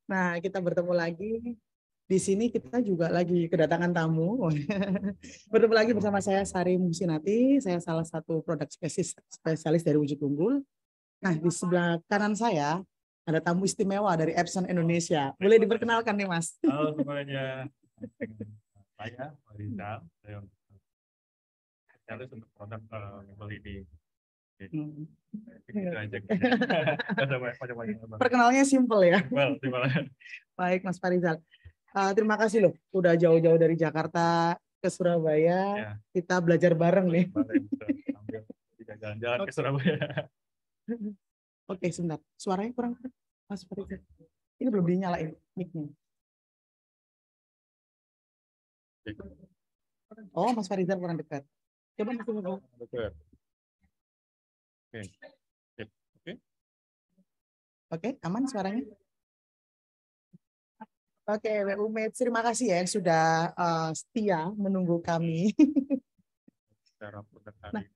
Nah, kita bertemu lagi. Di sini kita juga lagi kedatangan tamu. Bertemu lagi bersama saya Sari Musinati. Saya salah satu produk spesialis dari Wujud Unggul. Nah, di sebelah kanan saya ada tamu istimewa dari Epson Indonesia. Boleh diperkenalkan nih, Mas? Halo semuanya. Saya Rizal. Saya spesialis untuk produk mebel ini. Gitu aja. Perkenalnya simple ya. Simple. Baik, Mas Farizal. Terima kasih loh, udah jauh-jauh dari Jakarta ke Surabaya. Ya. Kita belajar bareng nih. Sambil jalan-jalan ke Surabaya. Oke, sebentar. Suaranya kurang, Mas Farizal. Ini belum dinyalain mic-nya. Oh, Mas Farizal kurang dekat. Coba Mas Farizal. Dekat. Oke. Oke, aman suaranya? Oke, WU Mates, terima kasih ya yang sudah setia menunggu kami. Nah,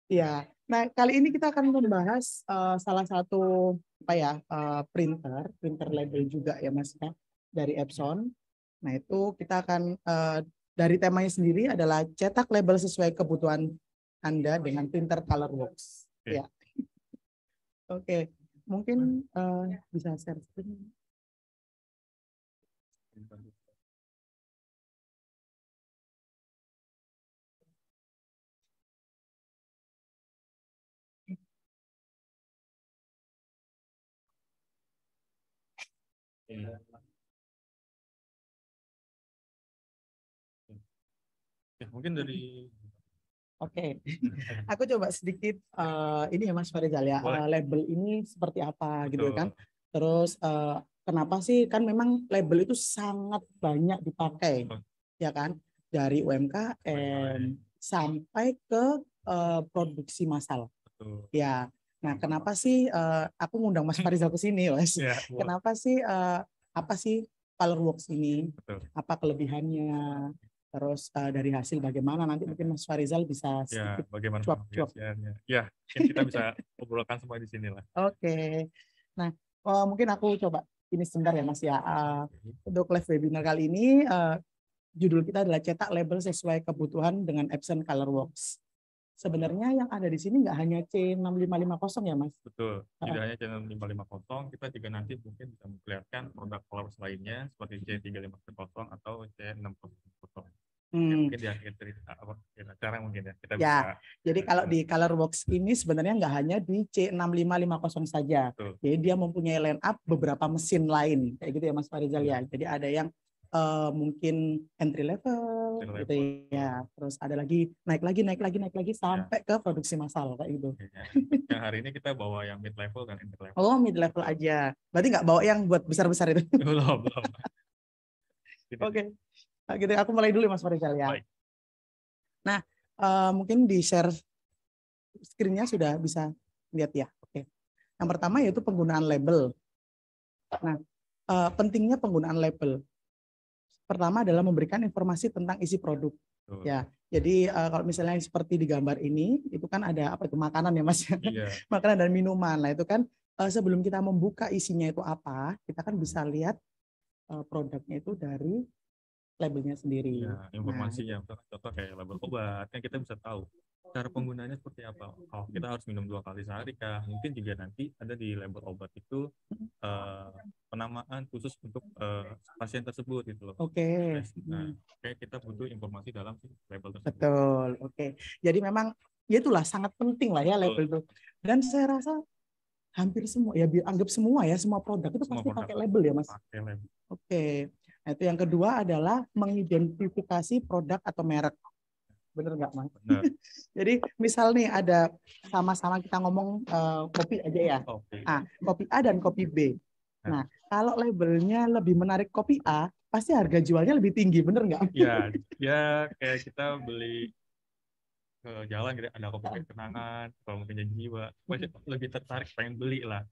ya. Nah, kali ini kita akan membahas salah satu printer label juga ya Mas ya, dari Epson. Nah, itu kita akan dari temanya sendiri adalah cetak label sesuai kebutuhan Anda dengan printer ColorWorks. Okay. Ya. Oke, mungkin bisa share screen. Ya, mungkin dari Oke, aku coba sedikit ini ya Mas Farizal ya, label ini seperti apa. Betul. Gitu kan. Terus kenapa sih, kan memang label itu sangat banyak dipakai. Betul. Ya kan, dari UMKM sampai ke produksi massal. Betul. Ya, nah kenapa sih aku ngundang Mas Farizal ke sini Mas? Ya, Kenapa sih apa sih ColorWorks ini? betul. Apa kelebihannya? Terus dari hasil bagaimana, nanti mungkin Mas Farizal bisa Ya, sedikit bagaimana cuap-cuap. pengaplikasiannya. Ya, mungkin kita bisa obrolkan semua di sini lah. Oke. Nah, mungkin aku coba ini sebentar ya Mas ya. Untuk live webinar kali ini judul kita adalah cetak label sesuai kebutuhan dengan Epson ColorWorks. Sebenarnya yang ada di sini nggak hanya C6550 ya Mas? Betul, tidak hanya channel 550, kita juga nanti mungkin bisa memperlihatkan produk ColorWorks lainnya seperti C3550 atau C650. Mungkin di akhir cerita acara mungkin ya kita bisa. Jadi kalau di ColorWorks ini sebenarnya nggak hanya di C6550 saja. Betul. Jadi dia mempunyai line up beberapa mesin lain kayak gitu ya Mas Farizal ya. Jadi ada yang mungkin entry level gitu ya. Terus ada lagi naik lagi sampai ke produksi massal kayak gitu. Yang hari ini kita bawa yang mid level dan entry level. Oh, mid level aja. Berarti nggak bawa yang buat besar-besar itu? Belum. Oke. Nah, gitu aku mulai dulu Mas Farizal ya. Baik. Nah, mungkin di share screen-nya sudah bisa lihat ya. Oke. Yang pertama yaitu penggunaan label. Nah, pentingnya penggunaan label. Pertama adalah memberikan informasi tentang isi produk. Betul. Ya, jadi kalau misalnya seperti di gambar ini, itu kan ada apa itu makanan ya Mas? Iya. Makanan dan minuman. Nah itu kan sebelum kita membuka isinya itu apa, kita kan bisa lihat produknya itu dari labelnya sendiri. Ya, informasinya, contoh kayak label obat, kan kita bisa tahu cara penggunaannya seperti apa. Oh, kita harus minum 2 kali sehari kah? Mungkin juga nanti ada di label obat itu penamaan khusus untuk pasien tersebut gitu loh. Oke. Nah, kayak kita butuh informasi dalam label tersebut. Betul. Oke. Jadi memang ya itulah sangat penting lah ya label itu. Dan saya rasa hampir semua ya, anggap semua ya, semua produk itu pasti pakai label ya Mas. Pakai label. Oke. Nah, itu yang kedua adalah mengidentifikasi produk atau merek. Bener nggak Mas? Benar. Jadi misal nih ada sama-sama kita ngomong kopi aja ya. Kopi A dan kopi B. Nah, kalau labelnya lebih menarik kopi A, pasti harga jualnya lebih tinggi, bener nggak? Iya, ya kayak kita beli ke jalan gitu, ada kopi kenangan, kalau mungkin jiwa, pasti lebih tertarik pengen beli lah.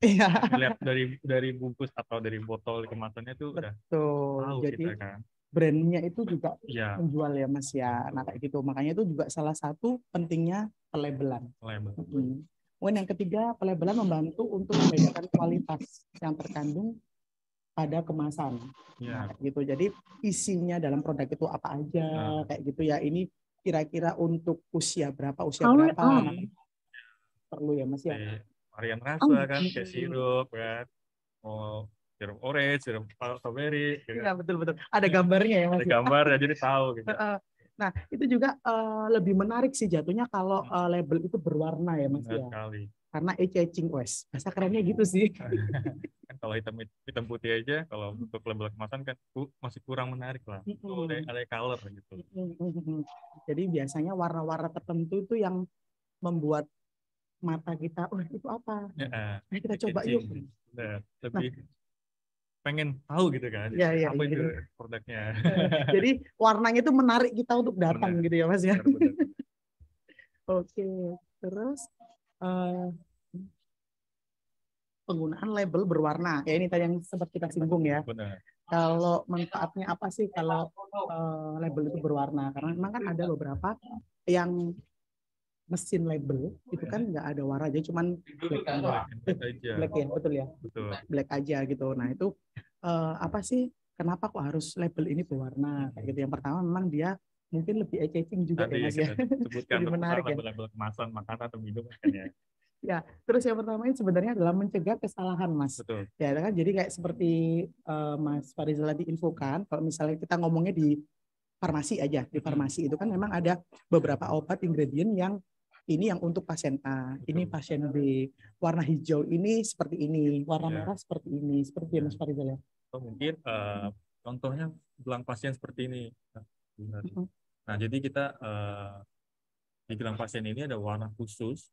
Lihat dari bungkus atau dari botol kemasannya tuh udah tahu. Jadi kita kan. brandnya itu juga menjual ya Mas ya. Nah kayak gitu, makanya itu juga salah satu pentingnya pelabelan. Kemudian yang ketiga, pelabelan membantu untuk membedakan kualitas yang terkandung pada kemasan. Ya. Nah, gitu. Jadi isinya dalam produk itu apa aja, kayak gitu ya. Ini kira-kira untuk usia berapa, Nah, perlu ya Mas ya. Varian rasa kan, kayak sirup kan, sirup orange, sirup strawberry. Gitu. Iya betul. Ada gambarnya ya Mas. Ada gambar ya, jadi tahu. Gitu. Nah itu juga lebih menarik sih jatuhnya kalau label itu berwarna ya Mas ya. Sekali. Karena eye-catching, bahasa kerennya gitu sih. Kan kalau hitam putih aja, kalau untuk label kemasan kan masih kurang menarik lah. Ada color gitu. Jadi biasanya warna-warna tertentu itu yang membuat mata kita, itu apa? Nah, kita coba yuk. Lebih pengen tahu gitu kan, apa itu produknya. Jadi warnanya itu menarik kita untuk datang gitu ya Mas ya. Oke, terus penggunaan label berwarna. Ya ini tadi yang sempat kita singgung ya. Benar. Kalau manfaatnya apa sih kalau label itu berwarna? Karena memang kan ada beberapa yang mesin label itu kan nggak ada warna aja, cuman black aja. Black ya, betul ya. Betul. Black aja gitu. Nah itu apa sih? Kenapa kok harus label ini berwarna? Kayak gitu. Yang pertama memang dia mungkin lebih eye-catching juga tadi ya Mas ya. Sebutkan lebih menarik ya. Label kemasan makanan atau minuman kan ya. Ya, terus yang pertama ini sebenarnya adalah mencegah kesalahan, Mas. Betul. Ya kan, jadi kayak seperti Mas Farizal tadi infokan, kalau misalnya kita ngomongnya di farmasi aja, di farmasi itu kan memang ada beberapa obat ingredient yang ini yang untuk pasien A, ini pasien B, warna hijau ini seperti ini, warna merah seperti ini, seperti Mas Farizal ya. Mungkin contohnya gelang pasien seperti ini. Nah, jadi kita di gelang pasien ini ada warna khusus.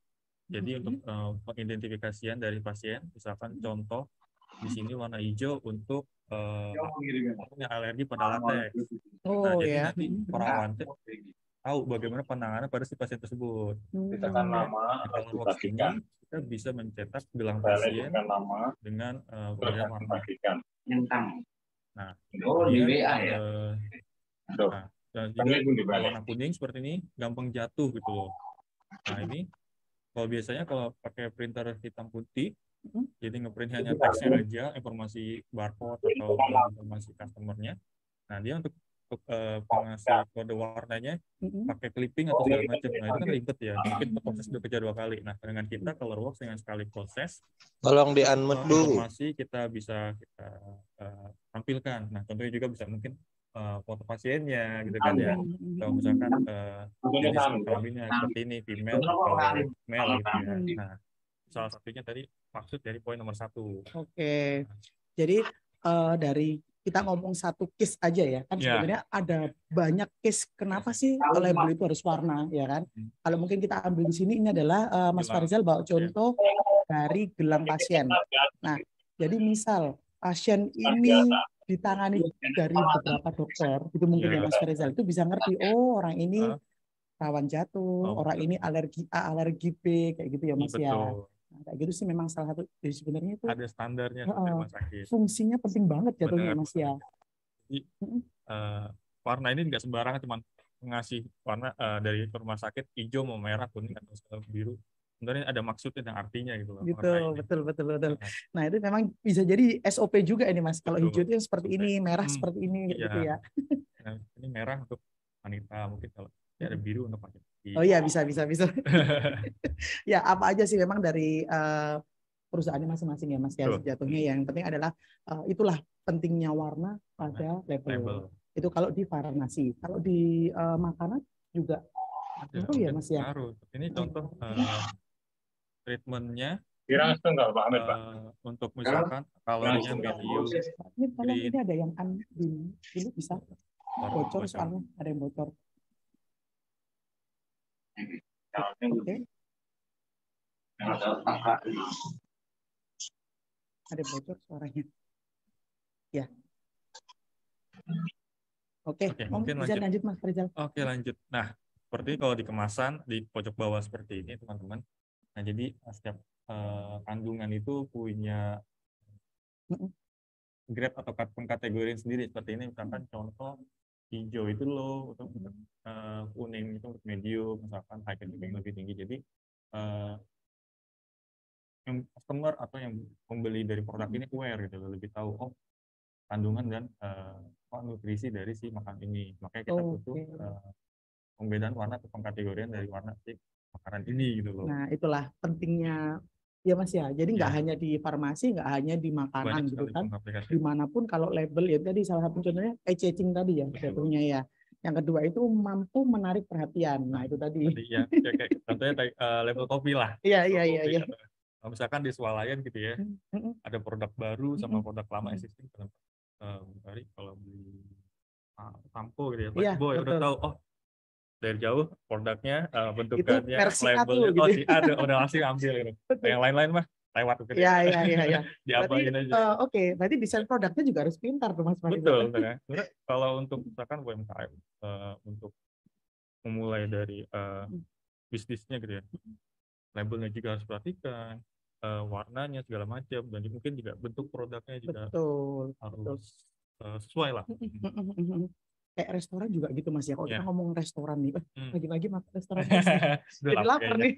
Jadi untuk pengidentifikasian dari pasien, misalkan contoh di sini warna hijau untuk punya alergi pada latex. Nah, jadi nanti perawat tahu bagaimana penanganan pada si pasien tersebut. Kita ini kita bisa mencetak gelang pasien dengan warna. Nah, dan juga warna kuning seperti ini gampang jatuh gitu loh. Nah ini kalau biasanya kalau pakai printer hitam putih, jadi ngeprint hanya teksnya aja, informasi barcode atau informasi customernya. Nah dia untuk pengasih kode warnanya pakai clipping atau segala macam. Nah itu kan ribet ya, mungkin proses bekerja 2 kali. Nah dengan kita Colorworks dengan sekali proses, tolong di-unmute dulu. Informasi kita bisa kita tampilkan. Nah contohnya juga bisa mungkin foto pasiennya gitu kan ya, atau misalkan jenis kelaminnya seperti ini female atau male gitu ya. Nah salah satunya tadi maksud dari poin nomor 1. Oke. Jadi dari kita ngomong satu case aja ya kan, sebenarnya ada banyak case kenapa sih label itu harus warna ya kan. Kalau mungkin kita ambil di sini ini adalah Mas Farizal bawa contoh dari gelang pasien. Nah jadi misal pasien ini ditangani dari beberapa dokter, itu mungkin ya Mas Farizal itu bisa ngerti, orang ini rawan jatuh, orang ini alergi A, alergi B, kayak gitu ya Mas ya. Nah, kayak gitu sih memang salah satu, jadi sebenarnya itu ada standarnya rumah sakit. Fungsinya penting banget jatuhnya Mas ya. Jadi, warna ini nggak sembarangan cuma ngasih warna dari rumah sakit hijau mau merah kuning atau biru. Sebenarnya ada maksudnya dan artinya gitu loh. Betul. Nah itu memang bisa jadi SOP juga ini Mas. Kalau hijau itu seperti ini, merah seperti ini, gitu ya. Nah, ini merah untuk wanita, mungkin kalau ada biru untuk laki-laki. Oh iya bisa. Ya apa aja sih memang dari perusahaannya masing-masing ya Mas ya. Jatuhnya yang penting adalah itulah pentingnya warna pada label. Itu kalau di farmasi. Kalau di makanan juga ngaruh ya Mas ya. Ini contoh treatmentnya untuk misalkan kalorinya medium. Ini ada yang dulu bisa bocor soalnya, ada yang bocor. Oke. Ada bocor suaranya. Ya. Oke, mungkin bisa lanjut Mas Farizal. Oke, lanjut. Nah, seperti kalau di kemasan di pojok bawah seperti ini, teman-teman. Nah, jadi setiap kandungan itu punya grade atau pengkategorian sendiri. Seperti ini, misalkan contoh hijau itu low, atau kuning itu untuk medium, misalkan high yang lebih tinggi. Jadi yang customer atau yang pembeli dari produk ini aware gitu, lebih tahu kandungan dan nutrisi dari si makanan ini. Makanya kita butuh pembedaan warna atau pengkategorian dari warna si makanan ini gitu loh. Nah, itulah pentingnya ya Mas ya. Jadi nggak hanya di farmasi, nggak hanya di makanan gitu kan. Dimanapun kalau label ya tadi salah satu contohnya eye-catching tadi ya, contohnya ya. Yang kedua itu mampu menarik perhatian. Nah, itu tadi. Ya kayak contohnya label kopi lah. Iya. Misalkan di swalayan gitu ya, ada produk baru sama produk lama existing. Hari kalau beli sampo gitu ya, Boy udah tahu, oh dari jauh produknya, bentukannya, labelnya, gitu. Oh si A udah langsung ambil gitu. Yang lain-lain mah lewat gitu. Iya. Diapain aja. Oke, berarti desain produknya juga harus pintar tuh Mas. Betul. Kalau untuk misalkan UMKM, untuk memulai dari bisnisnya gitu ya, labelnya juga harus perhatikan, warnanya segala macam, dan mungkin juga bentuk produknya juga harus sesuai lah. Kayak restoran juga gitu Mas ya. Kalau kita ngomong restoran nih, lagi-lagi makan restoran jadi lapar nih.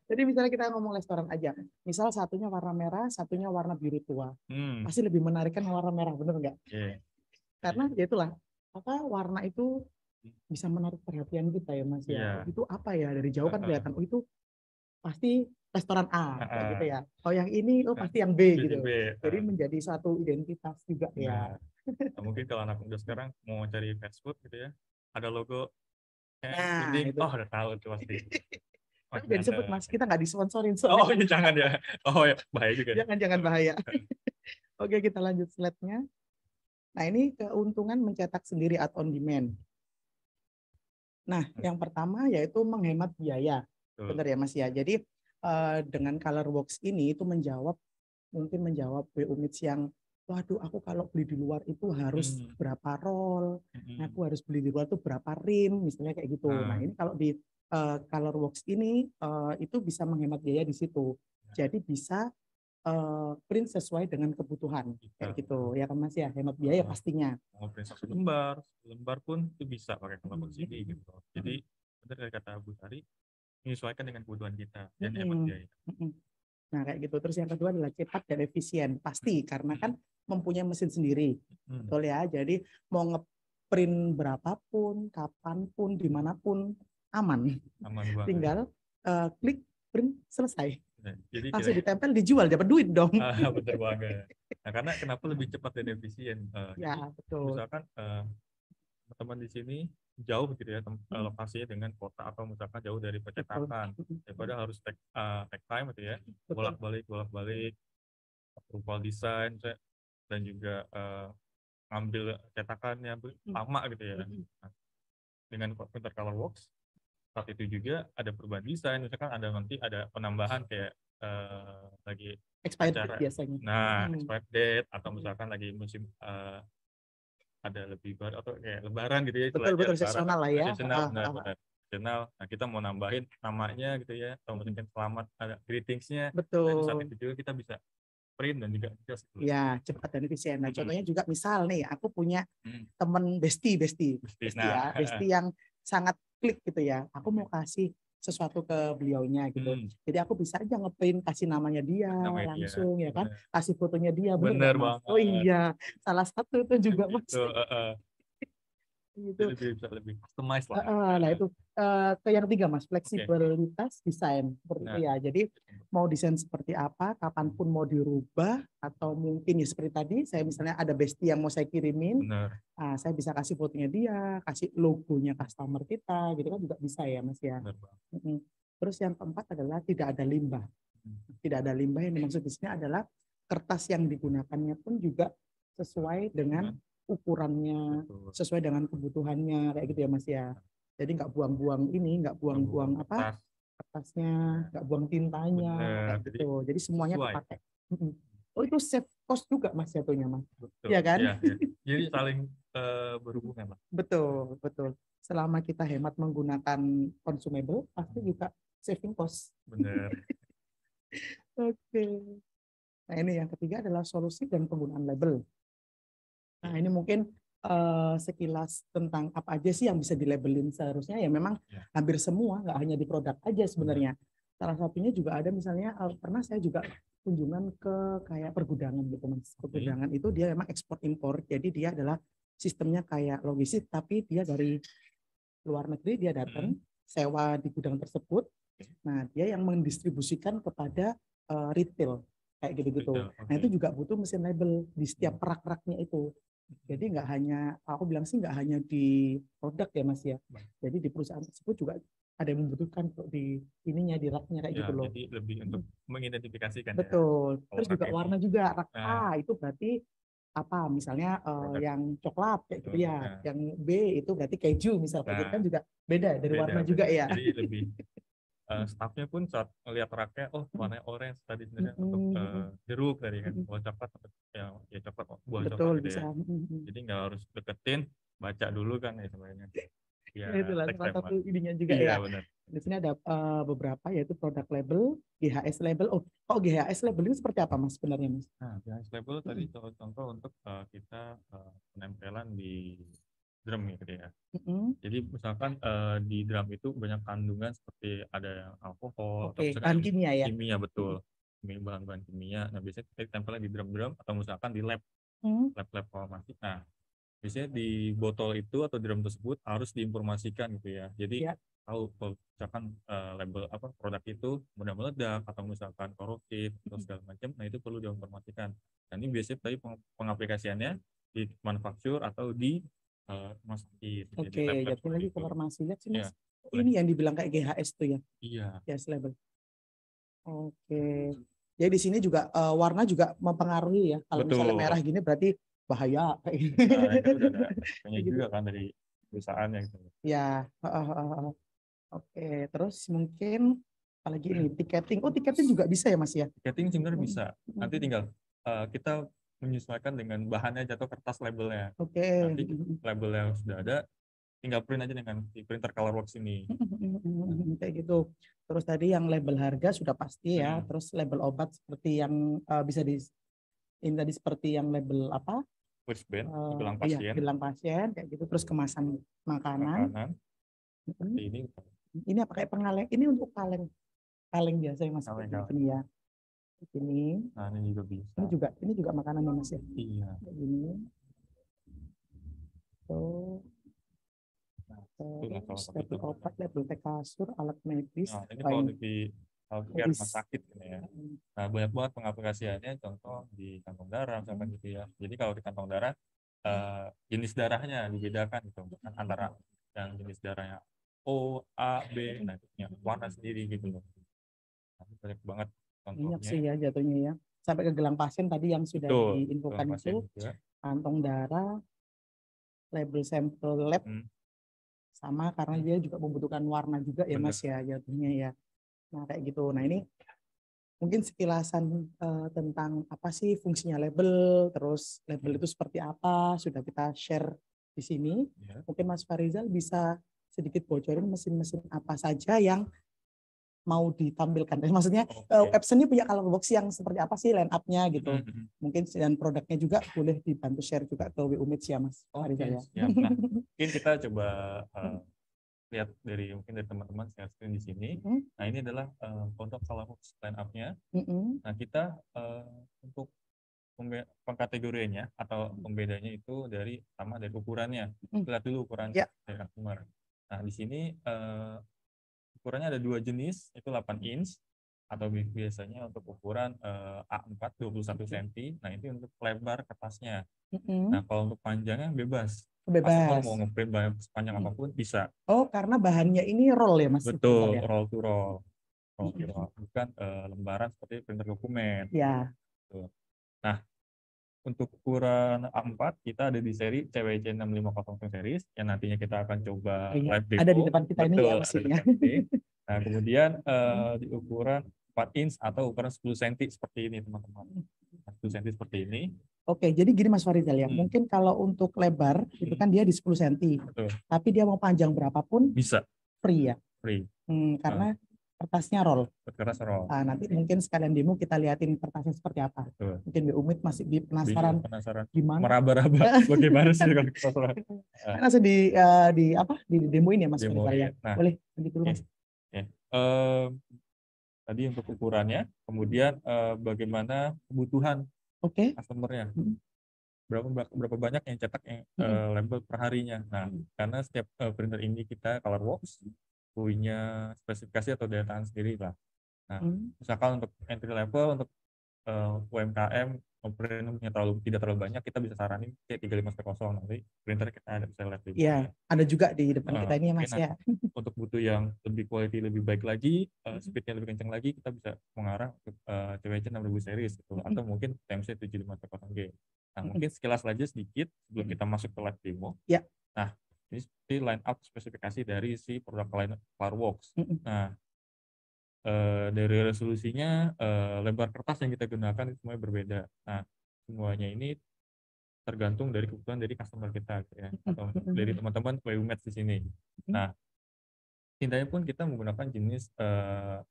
Jadi misalnya kita ngomong restoran aja, misal satunya warna merah, satunya warna biru tua, pasti lebih menarik kan warna merah, bener nggak? Karena ya itulah, warna itu bisa menarik perhatian kita ya Mas ya. Itu apa ya, dari jauh kan kelihatan, oh itu pasti restoran A, kayak gitu ya. Oh yang ini, oh pasti yang B gitu. Jadi menjadi satu identitas juga ya. Mungkin kalau anak muda sekarang mau cari fast food gitu ya, ada logo kuning, udah tahu tuh pasti. Jadi sebut Mas, kita nggak disponsorin soalnya. Oh ya jangan ya. Oh ya bahaya juga. Jangan bahaya. Oke, kita lanjut slide-nya. Nah, ini keuntungan mencetak sendiri atau on demand. Nah, yang pertama yaitu menghemat biaya. Benar ya Mas ya. Jadi dengan Colorworks ini itu mungkin menjawab WU Meets yang waduh, aku kalau beli di luar itu harus berapa roll, aku harus beli di luar itu berapa rim, misalnya kayak gitu. Nah, ini kalau di Colorworks ini itu bisa menghemat biaya di situ. Jadi bisa print sesuai dengan kebutuhan kayak gitu ya kan Mas ya, hemat biaya pastinya. Mau print 1 lembar pun itu bisa pakai Colorworks ini gitu. Jadi benar dari kata Bu Tari, menyesuaikan dengan kebutuhan kita dan hemat biaya. Nah kayak gitu. Terus yang kedua adalah cepat dan efisien pasti karena kan mempunyai mesin sendiri, betul ya. Jadi mau ngeprint berapapun, kapanpun, dimanapun aman. Tinggal klik print selesai. Jadi langsung ditempel, dijual, dapat duit dong. Betul banget. Nah karena kenapa lebih cepat dan efisien? Ya betul. Misalkan teman-teman di sini jauh gitu ya lokasinya dengan kota atau misalkan jauh dari percetakan, daripada harus take time gitu ya, bolak-balik approval desain dan juga ngambil cetakannya lama gitu ya. Nah, dengan printer Colorworks saat itu juga ada perubahan desain, misalkan nanti ada penambahan kayak lagi expired date biasanya. Nah, expired date atau misalkan lagi musim ada lebih baru atau kayak lebaran gitu ya. Betul seasonal lah ya. Seasonal. Nah, kita mau nambahin namanya gitu ya, atau mungkin selamat ada greetingsnya. Betul. Nah, saat itu juga kita bisa print dan juga ya cepat dan efisien. Nah, contohnya juga misal nih, aku punya temen bestie ya, bestie yang sangat klik gitu ya. Aku mau kasih sesuatu ke beliaunya gitu. Jadi aku bisa aja ngeprint kasih namanya dia langsung ya kan, kasih fotonya dia. Bener banget. Oh iya, salah satu itu juga Mas. Gitu. Bisa lebih customize lah. Nah itu ke yang ketiga Mas, fleksibilitas desain seperti itu ya. Jadi mau desain seperti apa, kapanpun mau dirubah atau mungkin ya seperti tadi saya misalnya ada bestie yang mau saya kirimin, saya bisa kasih fotonya dia, kasih logonya customer kita, gitu kan juga bisa ya Mas ya. Terus yang keempat adalah tidak ada limbah. Tidak ada limbah yang dimaksud di sini adalah kertas yang digunakannya pun juga sesuai dengan ukurannya, sesuai dengan kebutuhannya kayak gitu ya Mas ya. Jadi nggak buang-buang nggak buang-buang kertasnya, nggak buang tintanya kayak gitu. Jadi semuanya terpakai. Oh itu save cost juga Mas jatuhnya Mas. Iya kan? Ya. Jadi saling berhubungan lah. Betul. Selama kita hemat menggunakan consumable, pasti juga saving cost. Benar. Oke. Nah ini yang ketiga adalah solusi dan penggunaan label. Nah ini mungkin sekilas tentang apa aja sih yang bisa dilabelin seharusnya ya memang hampir semua, nggak hanya di produk aja sebenarnya. Salah satunya juga ada misalnya pernah saya juga kunjungan ke kayak pergudangan gitu Mas. Pergudangan itu dia memang ekspor impor, jadi dia adalah sistemnya kayak logistik, tapi dia dari luar negeri dia datang sewa di gudang tersebut. Nah, dia yang mendistribusikan kepada retail kayak gitu-gitu. Nah, itu juga butuh mesin label di setiap rak-raknya itu. Jadi nggak hanya, aku bilang sih nggak hanya di produk ya Mas ya. Jadi di perusahaan tersebut juga ada yang membutuhkan untuk di ininya, di raknya kayak gitu loh. Jadi lebih untuk mengidentifikasikan. Betul. Ya. Terus juga warna juga rak A itu berarti apa? Misalnya yang coklat kayak gitu ya. Yang B itu berarti keju misal kayak gitu kan juga beda dari warna juga ya. Jadi lebih staffnya pun saat melihat raknya, oh warna orange tadi sebenarnya untuk jeruk tadi kan, buah coklat ya coklat buah coklat gitu ya. Jadi nggak harus deketin, baca dulu kan ya sebenarnya. Ya, itulah salah satu ininya juga iya, ya. Benar. Di sini ada beberapa yaitu produk label, GHS label. Oh, GHS label itu seperti apa Mas sebenarnya Mas? Nah, GHS label tadi contoh untuk kita penempelan di drum gitu ya. Jadi misalkan di drum itu banyak kandungan seperti ada yang alkohol atau misalkan bahan kimia ya. Kimia betul. Bahan-bahan kimia. Nah, biasanya kita tempelnya di drum-drum atau misalkan di lab farmasi. Nah, biasanya di botol itu atau drum tersebut harus diinformasikan gitu ya. Jadi tahu kalau misalkan label apa produk itu mudah meledak atau misalkan korosif atau segala macam, nah itu perlu diinformasikan. Dan ini biasanya tadi pengaplikasiannya di manufaktur atau di rumah sakit. Oke, jadi lagi ke farmasi lihat sih Mas. Ya, ini yang dibilang kayak GHS tuh ya. Iya. GHS label. Oke. Jadi di sini juga warna juga mempengaruhi ya. Kalau misalnya merah gini berarti bahaya kayak gitu. Nah, itu udah ada juga kan dari perusahaannya gitu. Ya. Oke, terus mungkin apalagi ini tiketing. Oh, tiketing juga bisa ya Mas ya? Tiketing sebenarnya bisa. Nanti tinggal kita menyesuaikan dengan bahannya atau kertas labelnya. Oke. Nanti label yang sudah ada, tinggal print aja dengan di printer Colorworks ini. Kayak gitu. Terus tadi yang label harga sudah pasti ya. Terus label obat seperti yang bisa ini tadi seperti yang label apa? Wristband, gelang pasien. Iya, gelang pasien kayak gitu. Terus kemasan makanan. Seperti ini. Ini apa kayak pengaleng? Ini untuk kaleng biasa yang Mas. Ini ya. Ini. Nah, ini juga bisa. Ini juga makanan ya Mas ya. Iya. Ini. Tuh. Label obat, label teh kasur, alat medis. Nah, ini kalau di healthcare rumah sakit gitu ya. Nah, banyak banget pengaplikasiannya, contoh di kantong darah misalkan gitu ya. Jadi kalau di kantong darah jenis darahnya dibedakan gitu antara yang jenis darahnya O, A, B, nah itu warna sendiri gitu loh. Nah, banyak banget contohnya. Banyak sih ya jatuhnya ya. Sampai ke gelang pasien tadi yang sudah diinfokan itu, kantong darah, label sampel lab, sama karena dia juga membutuhkan warna juga ya Mas ya jatuhnya ya. Nah kayak gitu. Nah ini mungkin sekilasan tentang apa sih fungsinya label, terus label itu seperti apa sudah kita share di sini. Mungkin Mas Farizal bisa sedikit bocorin mesin-mesin apa saja yang mau ditampilkan. Maksudnya Epson ini punya Colorworks yang seperti apa sih line up-nya gitu. Mungkin dan produknya juga boleh dibantu share juga ke WU Match ya Mas Farizal ya. Nah, mungkin kita coba lihat dari teman-teman share screen di sini. Nah, ini adalah produk Colorworks line up-nya. Nah, kita untuk pengkategoriannya atau pembedanya itu dari ukurannya. Kita lihat dulu ukuran dari consumer. Nah, di sini ukurannya ada 2 jenis, itu 8 inch atau biasanya untuk ukuran A4 21 cm. Nah, itu untuk lebar kertasnya. Nah, kalau untuk panjangnya bebas. Kalau mau ngeprint sepanjang apapun bisa. Oh, karena bahannya ini roll ya Mas? Betul, roll to roll. Bukan lembaran seperti printer dokumen. Ya. Nah, untuk ukuran A4 kita ada di seri CWC 6500 series yang nantinya kita akan coba live demo. Ada di depan kita. Betul, ini ya mesinnya. Nah, kemudian di ukuran 4 inch atau ukuran 10 cm seperti ini teman-teman. 10 cm seperti ini. Oke, jadi gini Mas Farizal ya. Mungkin kalau untuk lebar itu kan dia di 10 cm. Betul. Tapi dia mau panjang berapapun bisa. Free ya. Free. Karena kertasnya roll. Kertas roll. Nanti mungkin sekalian demo kita liatin kertasnya seperti apa. Betul. Mungkin Umit masih penasaran gimana. Meraba-raba bagaimana sih kalau kertas roll. Langsung di demoin ya Mas Farizal ya. Nah, boleh lanjut dulu Mas. tadi untuk ukurannya, kemudian bagaimana kebutuhan Oke. customer-nya. Mm. Berapa banyak yang cetak label per harinya. Nah, karena setiap printer ini kita ColorWorks punya spesifikasi atau daya tahan sendiri lah. Nah, misalkan untuk entry level, untuk UMKM, printnya tidak terlalu banyak, kita bisa saranin C3510, nanti printer kita ada bisa lihat di Iya, ada juga di depan kita ini ya Mas ya. Untuk butuh yang lebih quality, lebih baik lagi, speednya lebih kencang lagi, kita bisa mengarah ke CWC 6000 series gitu, atau mungkin TMC 7510G. Nah, mungkin sekilas aja sedikit sebelum kita masuk ke live demo. Ya. Nah, ini seperti line up spesifikasi dari si produk ColorWorks. Nah, dari resolusinya, lebar kertas yang kita gunakan itu semuanya berbeda. Nah, semuanya ini tergantung dari kebutuhan dari customer kita, ya, atau dari teman-teman WUMED di sini. Nah, tintanya pun kita menggunakan jenis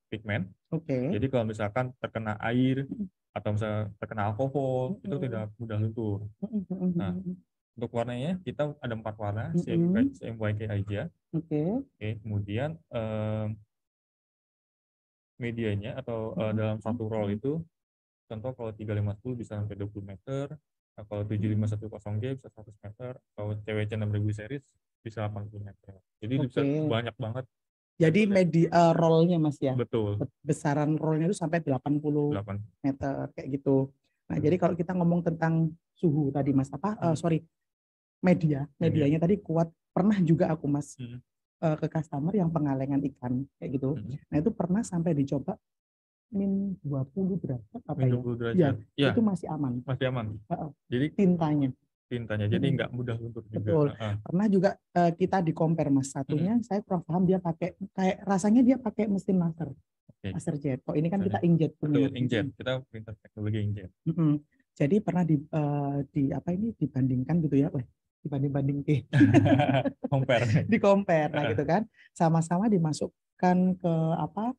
pigment. Jadi kalau misalkan terkena air atau misalnya terkena alkohol, itu tidak mudah luntur. Nah, untuk warnanya kita ada 4 warna, CMYK aja. Oke, kemudian medianya atau dalam satu roll itu, contoh kalau 3510 bisa sampai 20 meter, kalau 7510G bisa 100 meter, kalau CWC 6000 series bisa 80 meter. Jadi bisa banyak banget. Jadi rollnya Mas ya? Betul. Besaran rollnya itu sampai 80 meter kayak gitu. Nah, jadi kalau kita ngomong tentang suhu tadi Mas, medianya tadi kuat. Pernah juga aku Mas ke customer yang pengalengan ikan kayak gitu. Nah, itu pernah sampai dicoba min 20 derajat apa min 20 derajat. Ya, itu masih aman. Masih aman. Jadi tintanya jadi nggak mudah luntur juga. Betul. Pernah juga kita di compare Mas, satunya saya kurang paham, dia pakai kayak rasanya dia pakai mesin laser. Laser jet. Kok ini kan kita inkjet punya. Betul, inkjet. Kita printer teknologi inkjet. Jadi pernah dibandingkan gitu ya, dibanding di compare nah gitu kan, sama-sama dimasukkan ke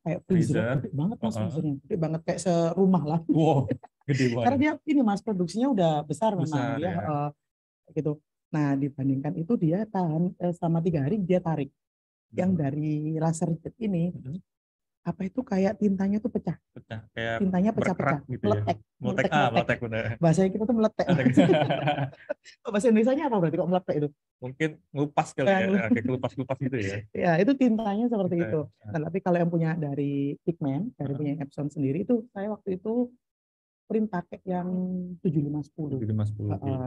kayak freezer gede banget Mas, freezernya gede banget kayak serumah lah. Wow, gede banget. Karena dia ini Mas, produksinya udah besar memang ya. Gitu. Nah, dibandingkan itu dia tahan selama 3 hari, dia tarik. Yang dari laser jet ini kayak tintanya tuh pecah. Kayak tintanya pecah-pecah gitu meletek. Ya. Meletek benar. Bahasa kita tuh meletek. Bahasa Indonesianya apa berarti kok meletek itu? Mungkin ngelupas kali ya, kayak kelupas gitu ya. Ya, itu tintanya seperti itu. Nah, tapi kalau yang punya dari pigment, dari punya Epson sendiri itu, saya waktu itu print pakai yang 7510.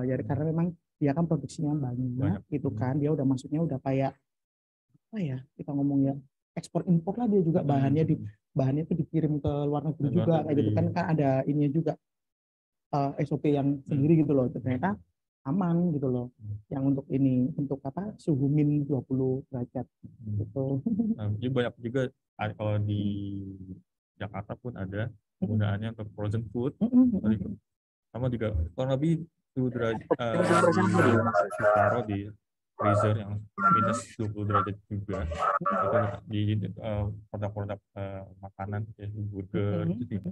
Jadi karena memang dia kan produksinya banyak gitu kan, dia udah masuknya udah kayak kita ngomong ya ekspor impor lah, dia juga bahannya itu dikirim ke luar negeri juga kayak gitu kan ada ininya juga SOP yang sendiri gitu loh. Ternyata aman gitu loh. Yang untuk ini untuk suhu min 20 derajat gitu. Jadi banyak juga kalau di Jakarta pun ada penggunaannya untuk frozen food. Sama juga kurang lebih suhu derajat taruh di freezer yang minus 20 derajat juga. Itu di produk-produk makanan kayak burger gitu.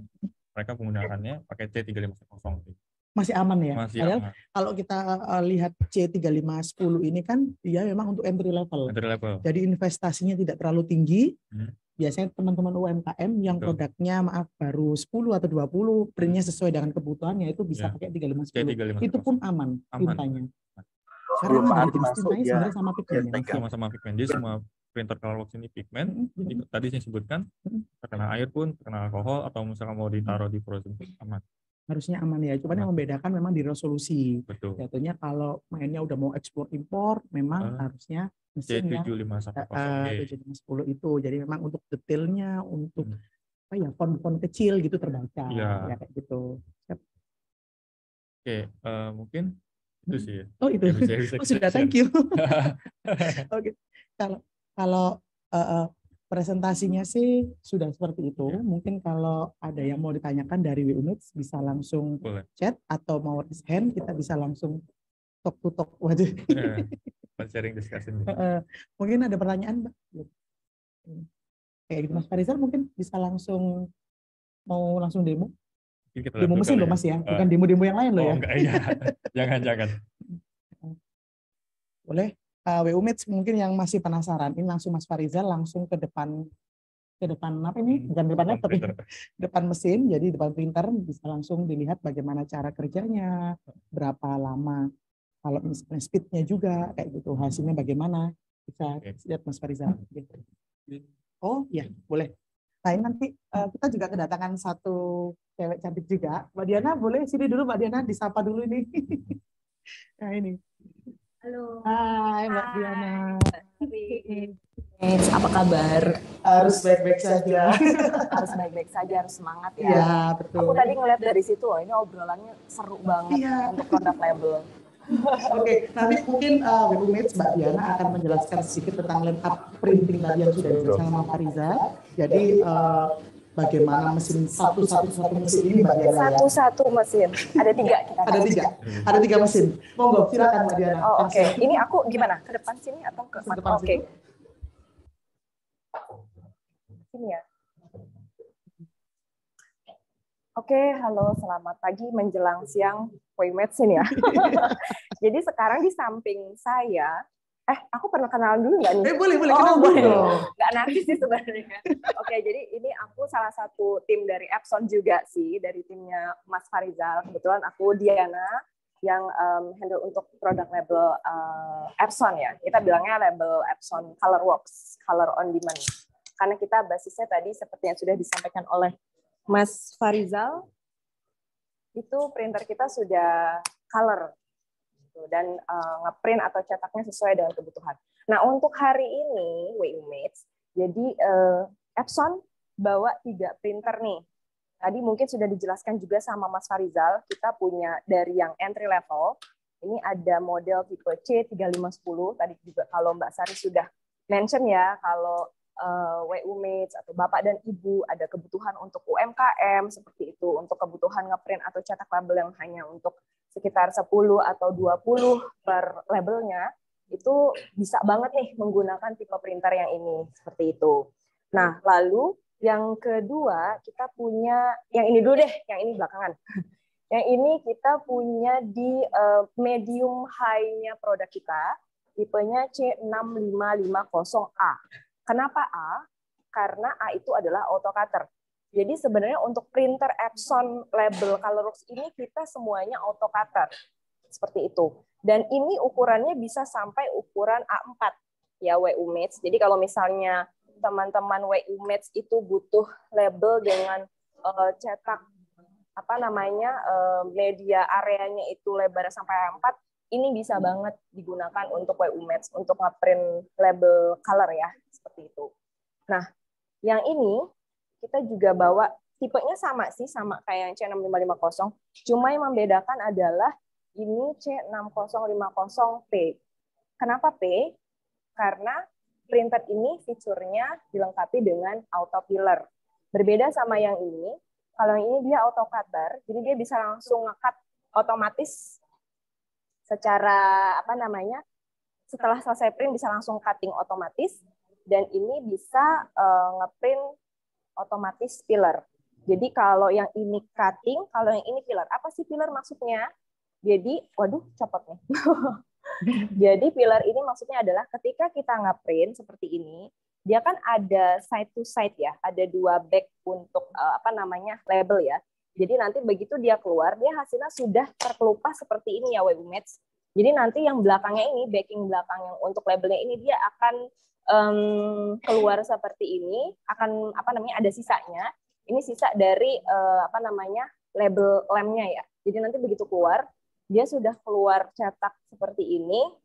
Mereka penggunaannya pakai C3510. Masih aman ya. Masih Padahal aman. kalau kita lihat C3510 ini kan dia memang untuk entry level. Jadi investasinya tidak terlalu tinggi. Biasanya teman-teman UMKM yang produknya baru 10 atau 20, printnya sesuai dengan kebutuhannya itu bisa pakai 3510. Itu pun aman tintanya. Karena ada jenis tintanya sebenarnya sama pigment. Sama pigment. Jadi semua printer ColorWorks ini pigment. Tadi saya sebutkan, terkena air pun, terkena alkohol, atau misalkan mau ditaruh di frozen food, aman. Harusnya aman ya. Cuman yang membedakan memang di resolusi. Betul. Jatuhnya kalau mainnya udah mau ekspor impor, memang harusnya mesinnya C7510 itu. Jadi memang untuk detailnya, untuk font-font kecil gitu terbaca ya kayak gitu. Oke, mungkin itu sih. Itu. Sudah, thank you. Oke. Kalau presentasinya sih sudah seperti itu. Mungkin kalau ada yang mau ditanyakan dari WUMED bisa langsung chat, atau mau raise hand kita bisa langsung talk to talk aja. Sharing discussion. Mungkin ada pertanyaan, Mbak? Kayak gitu Mas Farizal mungkin bisa langsung demo. Demo mesin loh Mas ya, bukan demo-demo yang lain loh ya. Enggak, iya. Jangan. Boleh. WUMED mungkin yang masih penasaran, ini langsung Mas Farizal langsung ke depan ke depan apa ini? Bukan depan laptop, depan mesin, jadi depan printer bisa langsung dilihat bagaimana cara kerjanya, berapa lama, kalau misalnya speednya juga kayak gitu, hasilnya bagaimana bisa lihat Mas Farizal. Gitu. Oh ya boleh. Nah ini nanti kita juga kedatangan satu cewek cantik juga, Mbak Diana boleh sini dulu Mbak Diana disapa dulu ini. Nah ini. Halo. Hai Mbak Diana. Apa kabar? Harus baik-baik saja. Harus baik-baik saja, harus semangat ya. Iya betul. Aku tadi ngeliat dari situ, ini obrolannya seru banget untuk produk label. Oke, nanti mungkin Webmates Mbak Diana akan menjelaskan sedikit tentang line up printing tadi yang sudah dijelaskan sama Fariza. Jadi bagaimana mesin satu mesin ini Mbak Diana ya? Satu mesin, ada 3 kita. Ada tiga mesin. Monggo, silakan Mbak Diana. Oh, oke. Ini aku gimana? Ke depan sini atau ke depan? Oke. Sini ya. Oke, halo, selamat pagi menjelang siang Waymates ini ya. Jadi sekarang di samping saya, aku pernah kenalan dulu nggak nih? Boleh kenalan dulu. Nggak narsis sih sebenarnya. Oke, jadi ini aku salah satu tim dari Epson juga sih, dari timnya Mas Farizal. Kebetulan aku Diana yang handle untuk produk label Epson ya. Kita bilangnya label Epson Colorworks, Color on Demand. Karena kita basisnya tadi seperti yang sudah disampaikan oleh Mas Farizal, itu printer kita sudah color dan ngeprint atau cetaknya sesuai dengan kebutuhan. Nah untuk hari ini Waymates, jadi Epson bawa 3 printer nih. Tadi mungkin sudah dijelaskan juga sama Mas Farizal, kita punya dari yang entry level, ini ada model tipe C3510, tadi juga kalau Mbak Sari sudah mention ya, kalau WU-Mates atau Bapak dan Ibu ada kebutuhan untuk UMKM seperti itu, untuk kebutuhan ngeprint atau cetak label yang hanya untuk sekitar 10 atau 20 per labelnya, itu bisa banget nih menggunakan tipe printer yang ini, seperti itu. Nah, lalu yang kedua kita punya, yang ini dulu deh, yang ini belakangan. Yang ini kita punya di medium high-nya produk kita, tipenya C6550A. Kenapa A? Karena A itu adalah auto cutter. Jadi sebenarnya untuk printer Epson label Colorworks ini kita semuanya auto cutter. Seperti itu. Dan ini ukurannya bisa sampai ukuran A4 ya WU-Mates. Jadi kalau misalnya teman-teman WU-Mates itu butuh label dengan cetak media areanya itu lebarnya sampai A4, ini bisa banget digunakan untuk WU-Mates untuk ngeprint label color ya, seperti itu. Nah, yang ini kita juga bawa tipenya sama sih, sama kayak yang C6550, cuma yang membedakan adalah ini C6050P. Kenapa P? Karena printer ini fiturnya dilengkapi dengan auto filler. Berbeda sama yang ini, kalau yang ini dia auto cutter, jadi dia bisa langsung nge-cut otomatis secara setelah selesai print bisa langsung cutting otomatis, dan ini bisa ngeprint otomatis filler. Jadi kalau yang ini cutting, kalau yang ini filler. Apa sih filler maksudnya? Jadi, waduh, copot nih. Jadi filler ini maksudnya adalah ketika kita ngeprint seperti ini, dia kan ada side to side ya, ada 2 back untuk label ya. Jadi nanti begitu dia keluar, dia hasilnya sudah terkelupas seperti ini ya WU-Mates. Jadi nanti yang belakangnya ini, backing belakang yang untuk labelnya ini dia akan keluar seperti ini, akan ada sisanya. Ini sisa dari label lemnya ya. Jadi nanti begitu keluar, dia sudah keluar cetak seperti ini.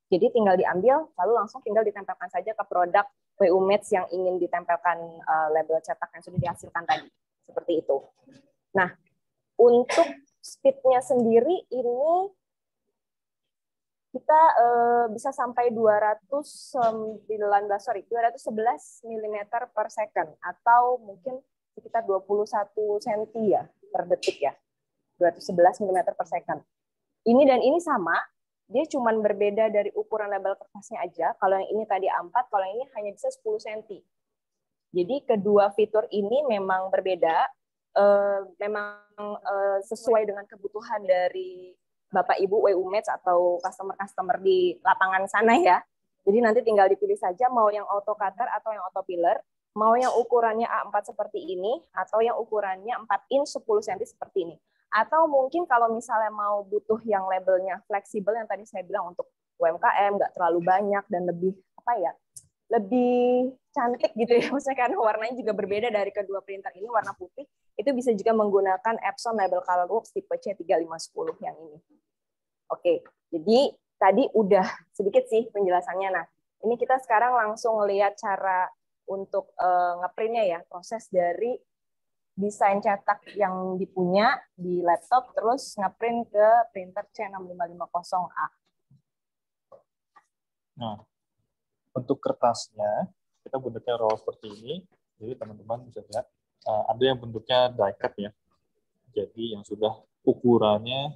Jadi tinggal diambil, lalu langsung tinggal ditempelkan saja ke produk WU-Mates yang ingin ditempelkan label cetak yang sudah dihasilkan tadi. Seperti itu. Nah, untuk speed-nya sendiri ini kita bisa sampai 211 mm per second, atau mungkin sekitar 21 cm ya per detik ya. 211 mm per second. Ini dan ini sama, dia cuma berbeda dari ukuran label kertasnya aja. Kalau yang ini tadi A4, kalau yang ini hanya bisa 10 cm. Jadi kedua fitur ini memang berbeda, memang sesuai dengan kebutuhan dari Bapak Ibu WU-Mates atau customer-customer di lapangan sana ya. Jadi nanti tinggal dipilih saja mau yang auto cutter atau yang auto filler. Mau yang ukurannya A4 seperti ini, atau yang ukurannya 4 inch 10 cm seperti ini. Atau mungkin kalau misalnya mau butuh yang labelnya fleksibel, yang tadi saya bilang untuk UMKM, nggak terlalu banyak, dan lebih, lebih cantik gitu ya, maksudnya karena warnanya juga berbeda dari kedua printer ini, warna putih, itu bisa juga menggunakan Epson Label Colorworks tipe C3510 yang ini. Oke, jadi tadi udah sedikit sih penjelasannya. Nah, ini kita sekarang langsung lihat cara untuk ngeprintnya ya, proses dari desain cetak yang dipunya di laptop, terus ngeprint ke printer C6550A. Nah, untuk kertasnya, kita bentuknya roll seperti ini. Jadi teman-teman bisa lihat, ada yang bentuknya die cut ya. Jadi yang sudah ukurannya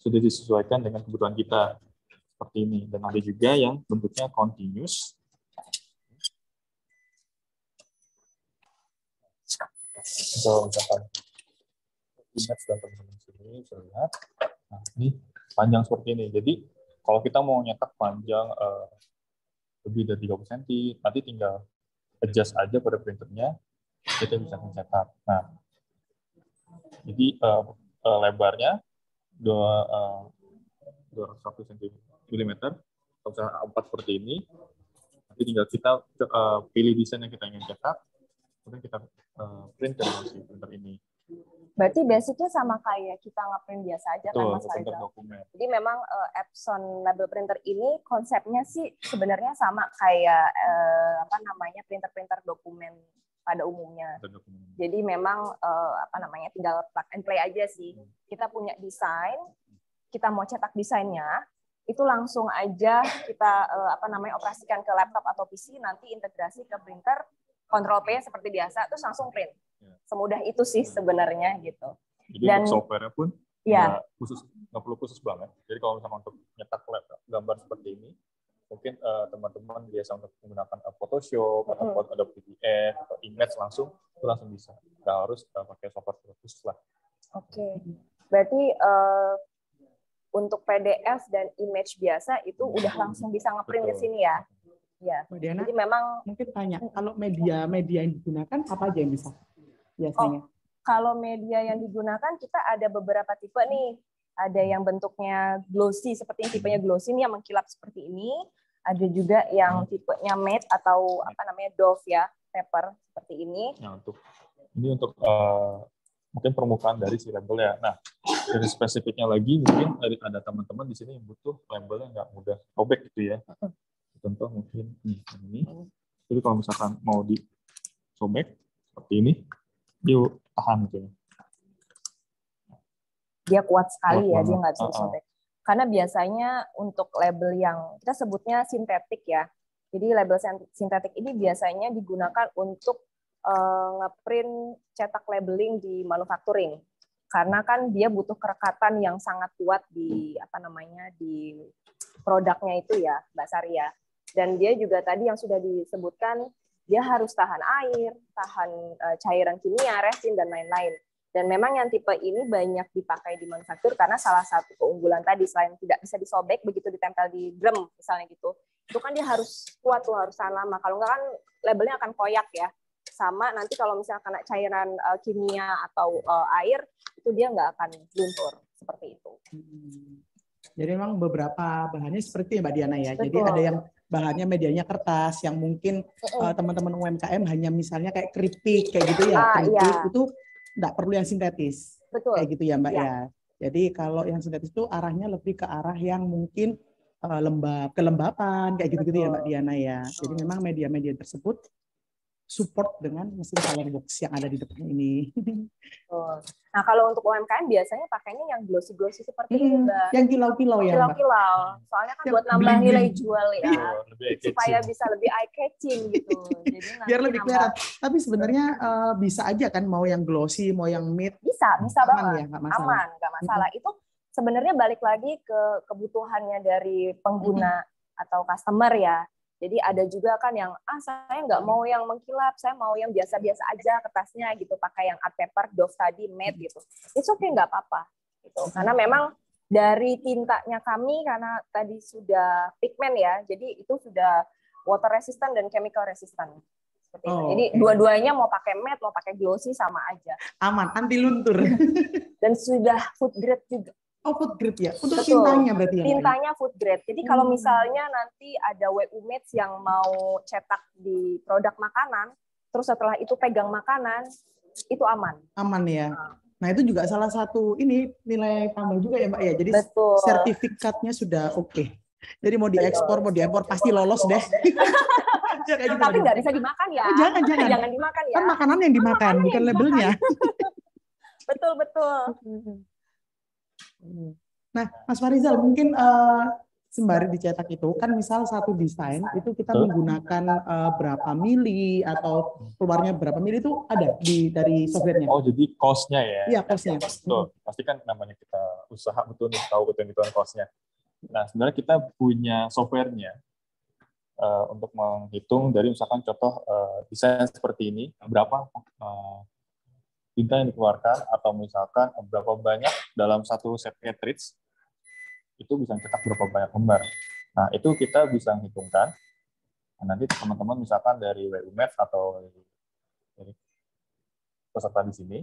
sudah disesuaikan dengan kebutuhan kita. Seperti ini. Dan ada juga yang bentuknya continuous. So, misalkan image dan teman-teman sini bisa lihat. Nah, ini panjang seperti ini. Jadi kalau kita mau nyetak panjang lebih dari 30 cm, nanti tinggal adjust aja pada printernya, kita bisa mencetak. Nah, jadi lebarnya 201 cm, kalau misalnya A4 seperti ini, nanti tinggal kita pilih desain yang kita ingin cetak, kemudian kita print dari si printer ini. Berarti basicnya sama kayak kita ngeprint biasa aja. Betul, kan Mas printer Faisal? dokumen. Jadi memang Epson label printer ini konsepnya sih sebenarnya sama kayak printer-printer dokumen pada umumnya. Jadi memang tinggal plug and play aja sih. Kita punya desain, kita mau cetak desainnya, itu langsung aja kita operasikan ke laptop atau PC, nanti integrasi ke printer, Ctrl P seperti biasa, terus langsung print. Semudah itu sih sebenarnya gitu. Jadi untuk software-nya pun ya, nggak perlu khusus banget. Jadi kalau misalnya untuk nyetak gambar seperti ini, mungkin teman-teman biasa untuk menggunakan Photoshop atau Adobe PDF atau Image langsung bisa. Nggak harus pakai software khusus lah. Oke. Berarti untuk PDF dan image biasa itu udah langsung bisa ngeprint ke sini ya. Ya. Diana, jadi memang mungkin tanya, kalau media yang digunakan apa aja yang bisa biasanya? Kalau media yang digunakan kita ada beberapa tipe nih. Ada yang bentuknya glossy seperti yang tipenya glossy ini yang mengkilap seperti ini. Ada juga yang tipenya matte atau doff ya, paper seperti ini. Nah, untuk mungkin permukaan dari si labelnya. Nah, dari spesifiknya lagi mungkin ada teman-teman di sini yang butuh labelnya nggak mudah robek gitu ya. Contoh mungkin ini. Jadi kalau misalkan mau disobek seperti ini, dia tahan gitu ya. Dia kuat sekali ya, dia nggak bisa disobek. Karena biasanya untuk label yang kita sebutnya sintetik ya. Jadi label sintetik ini biasanya digunakan untuk ngeprint cetak labeling di manufacturing. Karena kan dia butuh kerekatan yang sangat kuat di di produknya itu ya, Mbak Sari ya. Dan dia juga tadi yang sudah disebutkan, dia harus tahan air, tahan cairan kimia, resin, dan lain-lain. Dan memang yang tipe ini banyak dipakai di manufaktur karena salah satu keunggulan tadi, selain tidak bisa disobek begitu ditempel di drum misalnya gitu, itu kan dia harus kuat tuh, harus tahan lama. Kalau enggak kan labelnya akan koyak ya. Sama nanti kalau misalnya kena cairan kimia atau air, itu dia nggak akan luntur seperti itu. Jadi memang beberapa bahannya seperti Mbak Diana ya. Betul. Jadi ada yang bahannya medianya kertas, yang mungkin teman-teman UMKM hanya misalnya kayak keripik kayak gitu ya. Keripik itu nggak perlu yang sintetis. Betul. Kayak gitu ya Mbak ya. Jadi kalau yang sintetis itu arahnya lebih ke arah yang mungkin kelembapan kayak gitu-gitu ya Mbak Diana ya. Jadi memang media-media tersebut support dengan mesin Colorworks yang ada di depan ini. Nah, kalau untuk UMKM biasanya pakainya yang glossy-glossy seperti ini, Mbak. Yang kilau-kilau ya, Mbak. Kilau-kilau. Soalnya kan buat nambah nilai jual ya. Supaya bisa lebih eye-catching gitu. Jadi biar lebih kelihatan. Tapi sebenarnya bisa aja kan mau yang glossy, mau yang matte. Bisa banget. Ya, nggak masalah. Aman, nggak masalah. Itu sebenarnya balik lagi ke kebutuhannya dari pengguna atau customer ya. Jadi ada juga kan yang saya nggak mau yang mengkilap, saya mau yang biasa-biasa aja kertasnya gitu, pakai yang art paper, doff tadi, matte gitu. It's okay, nggak apa-apa. Gitu. Karena memang dari tintanya kami, karena tadi sudah pigment ya, jadi itu sudah water resistant dan chemical resistant. Seperti itu. Oh, Jadi dua-duanya mau pakai matte, mau pakai glossy sama aja. Aman, anti luntur. Dan sudah food grade juga. Oh, food grade ya. Untuk Betul. tintanya berarti ya, Mbak? Tintanya food grade. Jadi kalau misalnya nanti ada WU Mates yang mau cetak di produk makanan, terus setelah itu pegang makanan, itu aman. Aman ya. Nah, itu juga salah satu ini nilai tambah juga ya, Mbak ya. Jadi Betul. sertifikatnya sudah oke. Jadi mau diekspor, mau diimpor pasti lolos deh. Ya, kayak gitu, Tapi Mbak. nggak bisa dimakan ya. Oh, jangan. Jangan dimakan ya. Kan makanan yang dimakan, bukan labelnya. Betul, betul. Nah, Mas Farizal, mungkin sembari dicetak itu, kan misal satu desain, itu kita menggunakan berapa mili, atau keluarnya berapa mili, itu ada dari softwarenya? Oh, jadi cost-nya ya? Iya, cost-nya. Betul. Pasti kan namanya kita usaha betul nih, tahu hitung-hitungan cost-nya. Nah, sebenarnya kita punya softwarenya untuk menghitung dari misalkan contoh desain seperti ini, berapa tinta yang dikeluarkan, atau misalkan berapa banyak dalam satu set cartridge, itu bisa cetak berapa banyak lembar. Nah, itu kita bisa menghitungkan. Nah, nanti teman-teman misalkan dari WU Mates atau dari peserta di sini,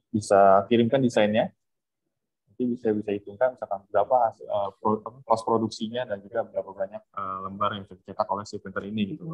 bisa kirimkan desainnya, nanti bisa hitungkan misalkan berapa hasil cost produksinya dan juga berapa banyak lembar yang bisa dicetak oleh si printer ini gitu.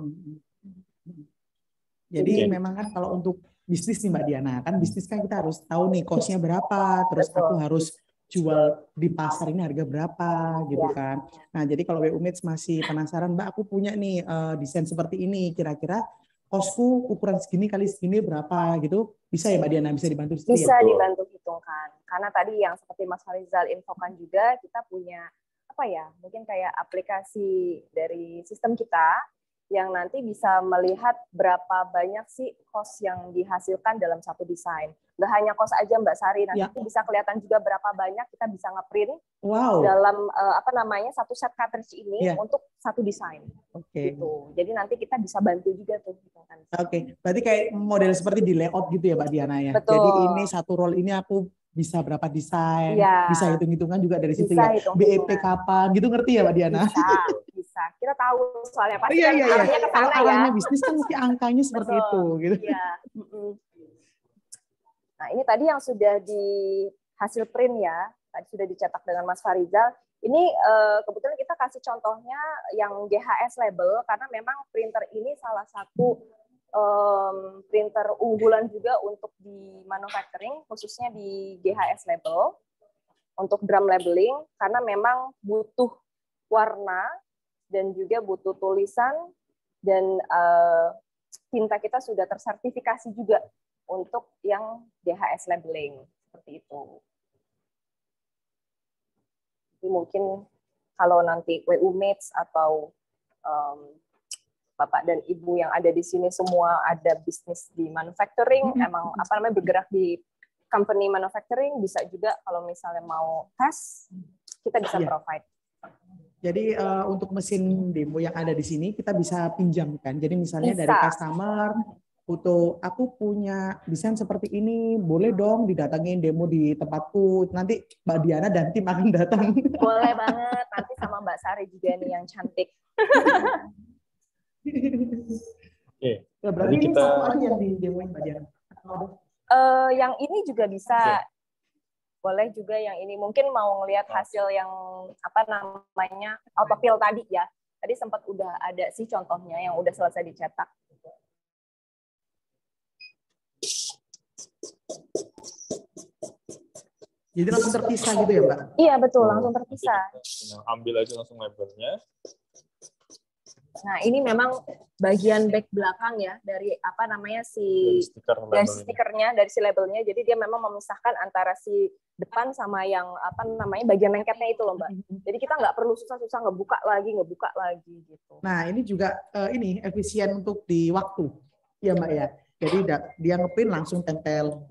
Jadi memang kan kalau untuk bisnis nih Mbak Diana, kan bisnis kan kita harus tahu nih cost-nya berapa, terus aku harus jual di pasar ini harga berapa gitu kan. Nah, jadi kalau WU Mates masih penasaran, Mbak, aku punya nih desain seperti ini, kira-kira kosku ukuran segini kali segini berapa gitu, bisa ya Mbak Diana, bisa dibantu? Bisa dibantu hitungkan. Karena tadi yang seperti Mas Farizal infokan juga, kita punya mungkin kayak aplikasi dari sistem kita yang nanti bisa melihat berapa banyak sih cost yang dihasilkan dalam satu desain. Nggak hanya cost aja Mbak Sari, nanti bisa kelihatan juga berapa banyak kita bisa nge-print dalam satu set cartridge ini untuk satu desain. Gitu. Jadi nanti kita bisa bantu juga tuh. Berarti kayak model seperti di layout gitu ya Mbak Diana ya. Betul. Jadi ini satu roll ini aku bisa berapa desain, bisa hitung-hitungan juga dari situ bisa ya. BEP kapan gitu, ngerti ya Mbak Diana? Bisa. Kita tahu soalnya pasti iya. arahnya ke sana ya. Arahnya bisnis kan mesti angkanya seperti itu gitu. Iya. Nah, ini tadi yang sudah di hasil print ya, tadi sudah dicetak dengan Mas Farizal. Ini kebetulan kita kasih contohnya yang GHS label karena memang printer ini salah satu printer unggulan juga untuk di manufacturing, khususnya di GHS label untuk drum labeling, karena memang butuh warna dan juga butuh tulisan, dan tinta kita sudah tersertifikasi juga untuk yang GHS labeling seperti itu. Jadi mungkin kalau nanti WU Mates atau Bapak dan Ibu yang ada di sini semua ada bisnis di manufacturing, emang bergerak di company manufacturing, bisa juga kalau misalnya mau tes, kita bisa provide. Jadi untuk mesin demo yang ada di sini kita bisa pinjamkan. Jadi misalnya dari customer, foto, aku punya desain seperti ini, boleh dong didatangin demo di tempatku. Nanti Mbak Diana dan tim akan datang. Boleh banget, nanti sama Mbak Sari juga nih yang cantik. Oke. Ya, berarti ini satu aja yang di demoin Mbak Diana. Yang ini juga bisa. Boleh juga yang ini. Mungkin mau ngelihat hasil yang autofill tadi ya. Tadi sempat udah ada sih contohnya yang udah selesai dicetak. Jadi langsung terpisah gitu ya Mbak? Iya betul, langsung terpisah. Ambil aja langsung labelnya. Nah, ini memang bagian back belakang ya dari si stikernya, dari si labelnya. Jadi dia memang memisahkan antara si depan sama yang bagian lengketnya itu loh Mbak. Jadi kita nggak perlu susah-susah ngebuka lagi gitu. Nah, ini juga efisien untuk di waktu. Ya Mbak ya. Jadi dia ngeprint langsung tempel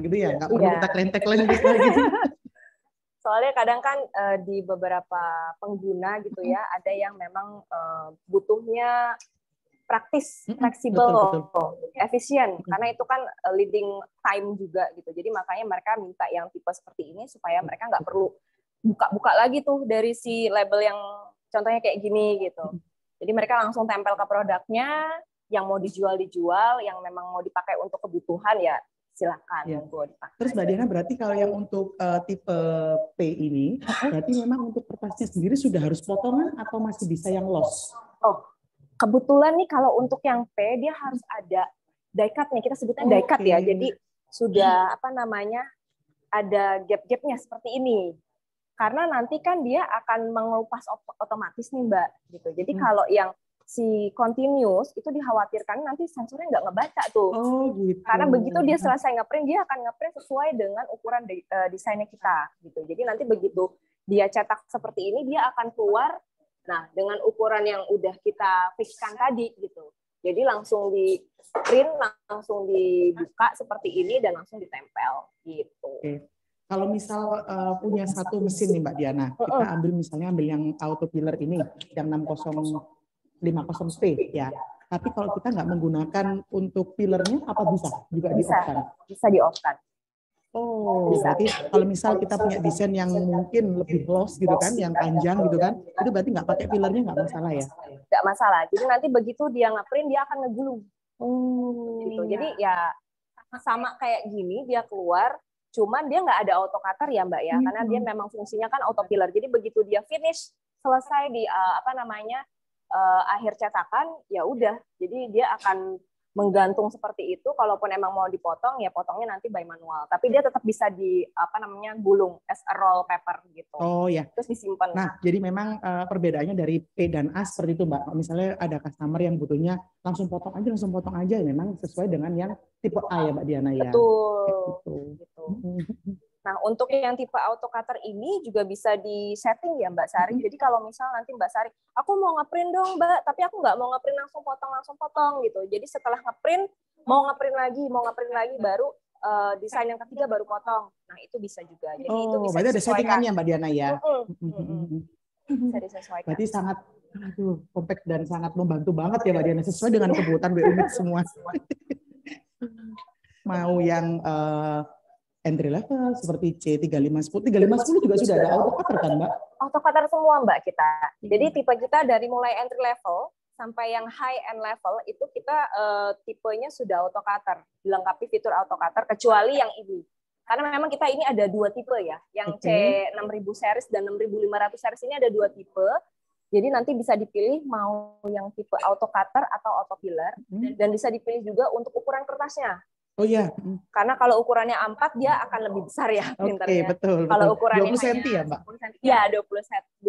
gitu ya. Nggak perlu kita krentek lagi gitu. Soalnya kadang kan di beberapa pengguna gitu ya, ada yang memang butuhnya praktis, fleksibel, efisien, karena itu kan leading time juga gitu. Jadi makanya mereka minta yang tipe seperti ini supaya mereka nggak perlu buka-buka lagi tuh dari si label yang contohnya kayak gini gitu. Jadi mereka langsung tempel ke produknya, yang mau dijual, yang memang mau dipakai untuk kebutuhan ya silakan monggo dipakai. Terus Mbak Diana berarti kalau yang untuk tipe P ini, berarti memang untuk kertasnya sendiri sudah harus potongan atau masih bisa yang loss? Oh, kebetulan nih kalau untuk yang P dia harus ada die cut-nya, kita sebutnya die cut ya. Jadi sudah ada gap-gapnya seperti ini. Karena nanti kan dia akan mengelupas otomatis nih Mbak gitu. Jadi kalau yang si continuous itu dikhawatirkan nanti sensornya nggak ngebaca tuh. Oh gitu. Karena begitu dia selesai ngeprint, dia akan ngeprint sesuai dengan ukuran desainnya kita gitu. Jadi nanti begitu dia cetak seperti ini, dia akan keluar dengan ukuran yang udah kita fixkan tadi gitu. Jadi langsung di print, langsung dibuka seperti ini dan langsung ditempel gitu. Oke. Kalau misal punya satu mesin nih Mbak Diana, kita ambil yang auto pillar ini, yang 6050P ya. Tapi kalau kita nggak menggunakan untuk pillarnya, apa bisa juga di-off-kan? Bisa di-off-kan. Oh, berarti kalau misal kita punya desain yang mungkin lebih loss gitu kan, yang panjang gitu kan, itu berarti nggak pakai pillarnya nggak masalah ya? Nggak masalah. Jadi nanti begitu dia nge-print, dia akan ngegulung. Gitu. Jadi ya sama kayak gini, dia keluar, cuman dia nggak ada auto cutter ya Mbak ya, karena dia memang fungsinya kan auto pillar. Jadi begitu dia finish, selesai di akhir cetakan, ya udah. Jadi dia akan menggantung seperti itu. Kalaupun emang mau dipotong, ya potongnya nanti by manual. Tapi dia tetap bisa gulung as a roll paper gitu. Oh ya. Terus disimpan. Nah, jadi memang perbedaannya dari P dan A seperti itu Mbak. Misalnya ada customer yang butuhnya langsung potong aja, memang sesuai dengan yang tipe A ya Mbak Diana ya. Betul. Gitu. Nah, untuk yang tipe auto cutter ini juga bisa di-setting ya Mbak Sari. Jadi kalau misal nanti Mbak Sari, aku mau ngeprint dong Mbak, tapi aku nggak mau ngeprint langsung potong gitu. Jadi setelah ngeprint, mau ngeprint lagi, baru desain yang ketiga baru potong. Nah, itu bisa juga. Jadi itu bisa berarti ada settingannya Mbak Diana ya? Bisa disesuaikan. Berarti sangat compact dan sangat membantu banget ya Mbak Diana, sesuai dengan kebutuhan WUMIT semua. Mau yang entry level seperti C3510, 3510 juga sudah ada auto cutter kan Mbak? Auto cutter semua Mbak kita. Jadi tipe kita dari mulai entry level sampai yang high end level itu kita tipenya sudah auto cutter, dilengkapi fitur auto cutter kecuali yang ini. Karena memang kita ini ada dua tipe ya, yang C6000 series dan 6500 series ini ada dua tipe. Jadi nanti bisa dipilih mau yang tipe auto cutter atau auto pillar, dan bisa dipilih juga untuk ukuran kertasnya. Oh iya. Karena kalau ukurannya A4 dia akan lebih besar ya printernya. Betul. Kalau ukurannya 20 cm ya, Mbak? Iya, 21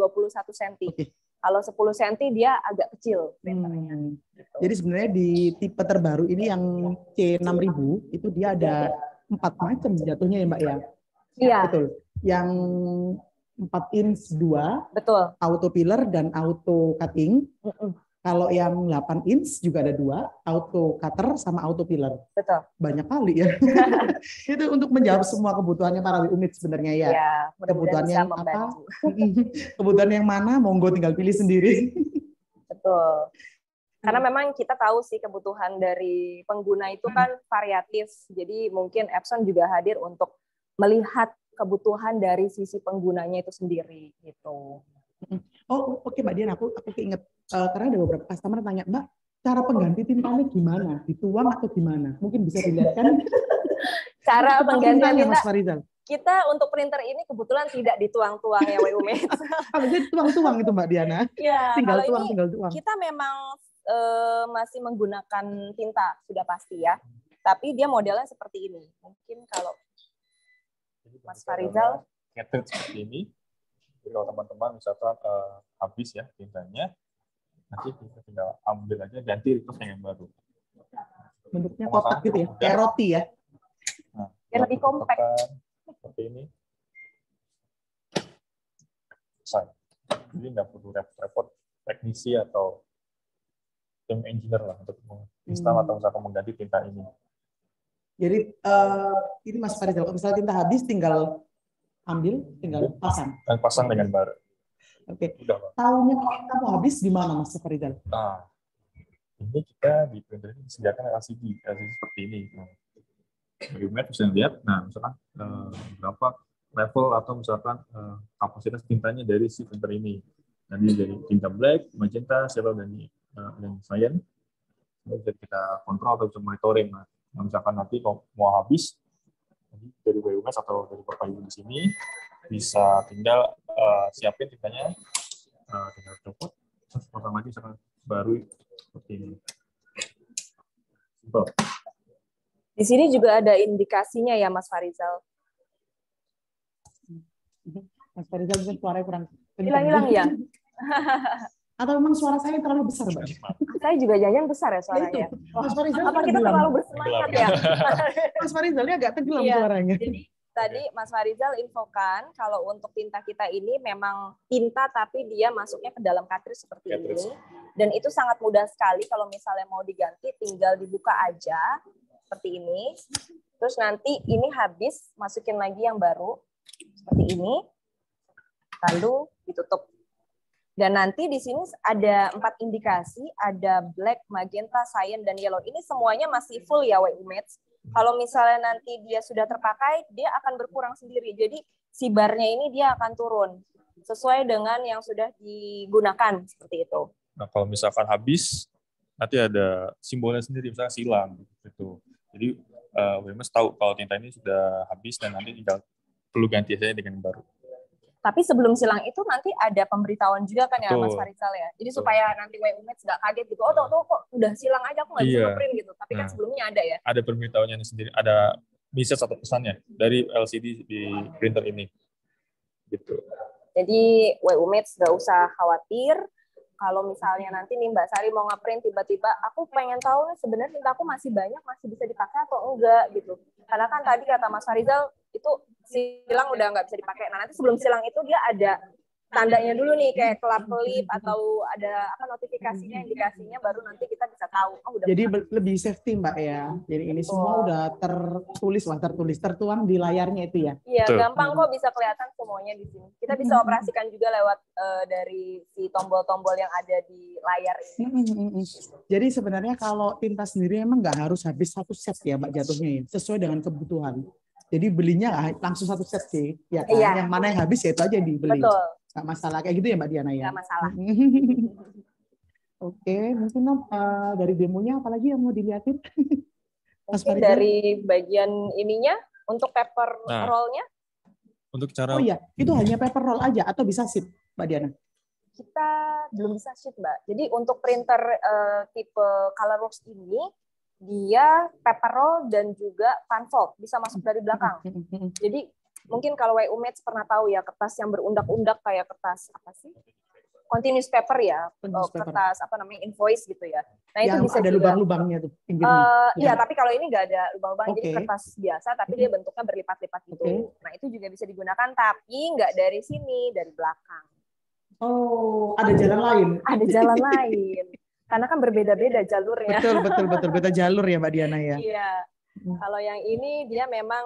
cm. Kalau 10 cm dia agak kecil printernya. Gitu. Jadi sebenarnya di tipe terbaru ini yang C6000 itu dia ada 4 macam jatuhnya ya, Mbak ya? Iya. Betul. Yang 4 inch 2, betul, auto pillar dan auto cutting. Kalau yang 8 inch juga ada 2, auto cutter sama auto pillar. Betul. Banyak kali ya. Itu untuk menjawab semua kebutuhannya para WUMIT sebenarnya ya. Ya, kebutuhan yang apa? Kebutuhan yang mana? Monggo tinggal pilih sendiri. Betul. Karena memang kita tahu sih kebutuhan dari pengguna itu kan variatif. Jadi mungkin Epson juga hadir untuk melihat kebutuhan dari sisi penggunanya itu sendiri gitu. Oh, oke Mbak Dian, aku keinget karena ada beberapa customer tanya, Mbak, cara pengganti tintanya gimana? Dituang atau gimana? Mungkin bisa dilihat kan? Cara penggantian tinta, Mas Farizal. Kita untuk printer ini kebetulan tidak dituang-tuang ya WUMIT. Jadi tuang-tuang itu Mbak Diana. Ya, tinggal kalau tuang. Kita memang masih menggunakan tinta sudah pasti ya. Tapi dia modelnya seperti ini. Mungkin kalau Mas Farizal ngetrend seperti ini. Jadi kalau teman-teman misalkan habis ya tintanya, nanti kita tinggal ambil aja, ganti reverse yang baru. Bentuknya kotak gitu ya, kayak roti ya. Nah, lebih kompak. Seperti ini. Selesai. Jadi nggak perlu repot-repot teknisi atau tim engineer lah untuk menginstal atau misalkan mengganti tinta ini. Jadi ini Mas Farizal, kalau misalnya tinta habis tinggal ambil, tinggal pasang. Dan pasang dengan baru. Oke. Tahunya kamu habis di mana Mas Farizal? Nah, ini kita di printer ini disediakan LCD seperti ini. WUMIT bisa lihat, nah misalkan berapa level atau misalkan kapasitas tintanya dari si printer ini. Nanti dari tinta black, magenta, silver, dan cyan. bisa kita kontrol atau bisa monitoring. Nah, misalkan nanti mau habis dari WUMS atau dari Bapak Ibu di sini bisa tinggal siapin tintanya, tinggal copot, terus potong lagi misalkan baru seperti ini. Simple. Di sini juga ada indikasinya ya Mas Farizal. Mas Farizal mungkin suaranya kurang Hilang-hilang ya? Atau memang suara saya terlalu besar, Mbak? Saya juga jangan besar ya suaranya. Mas Farizal Apa kita terlalu bersemangat ya? Mas Farizalnya agak tenggelam Iya. suaranya. Jadi tadi Mas Farizal infokan kalau untuk tinta kita ini memang tinta tapi dia masuknya ke dalam cartridge seperti ini. Dan itu sangat mudah sekali kalau misalnya mau diganti tinggal dibuka aja seperti ini. Terus nanti ini habis masukin lagi yang baru seperti ini. Lalu ditutup. Dan nanti di sini ada 4 indikasi, ada black, magenta, cyan, dan yellow. Ini semuanya masih full ya WUMATS. Kalau misalnya nanti dia sudah terpakai, dia akan berkurang sendiri. Jadi si barnya ini dia akan turun sesuai dengan yang sudah digunakan seperti itu. Nah, kalau misalkan habis, nanti ada simbolnya sendiri, misalnya silang gitu. Jadi WMS tahu kalau tinta ini sudah habis dan nanti tinggal perlu ganti saja dengan yang baru. Tapi sebelum silang itu nanti ada pemberitahuan juga kan ya Betul. Mas Farizal ya. Jadi supaya nanti WUMATS nggak kaget gitu. Oh tuh kok udah silang aja aku nggak bisa ngeprint gitu. Tapi kan sebelumnya ada ya. Ada pemberitahuannya sendiri, ada message atau pesannya dari LCD di printer ini. Gitu. Jadi WUMATS nggak usah khawatir. Kalau misalnya nanti nih Mbak Sari mau ngeprint tiba-tiba aku pengen tahu nih sebenarnya tintaku masih banyak, masih bisa dipakai atau enggak gitu. Karena kan tadi kata Mas Farizal itu silang udah nggak bisa dipakai. Nah nanti sebelum silang itu dia ada tandanya dulu nih kayak kelap-kelip atau ada apa notifikasinya, indikasinya baru nanti kita bisa tahu. Oh, udah. Jadi lebih safety Mbak ya. Jadi ini semua udah tertuang di layarnya itu ya. Iya, Betul. gampang kok bisa kelihatan semuanya di sini. Kita bisa operasikan juga lewat dari si tombol-tombol yang ada di layar ini. Jadi sebenarnya kalau tinta sendiri emang nggak harus habis satu set ya Mbak jatuhnya ya, sesuai dengan kebutuhan. Jadi belinya langsung satu set sih, ya kan? Iya. Yang mana yang habis ya itu aja dibeli. Betul. Nggak masalah kayak gitu ya Mbak Diana ya. Nggak masalah. Oke, mungkin dari demonya apalagi yang mau dilihatin? Mungkin dari bagian ininya untuk paper roll-nya. Untuk cara Oh iya, itu hanya paper roll aja atau bisa sheet Mbak Diana? Kita belum bisa sheet, Mbak. Jadi untuk printer tipe Colorworks ini, dia paper roll dan juga panfold, bisa masuk dari belakang. Jadi mungkin kalau WUMATS pernah tahu ya, kertas yang berundak-undak kayak kertas apa sih? Continuous paper ya, kertas apa namanya, invoice gitu ya. Nah itu yang bisa ada juga lubang-lubangnya tuh. Iya, tapi kalau ini nggak ada lubang-lubang, jadi kertas biasa, tapi dia bentuknya berlipat-lipat gitu. Nah itu juga bisa digunakan, tapi nggak dari sini, dari belakang. Oh, ada jalan lain. Ada jalan lain. Karena kan berbeda-beda jalurnya. Betul. Beda jalur ya Mbak Diana ya. Iya. Kalau yang ini dia memang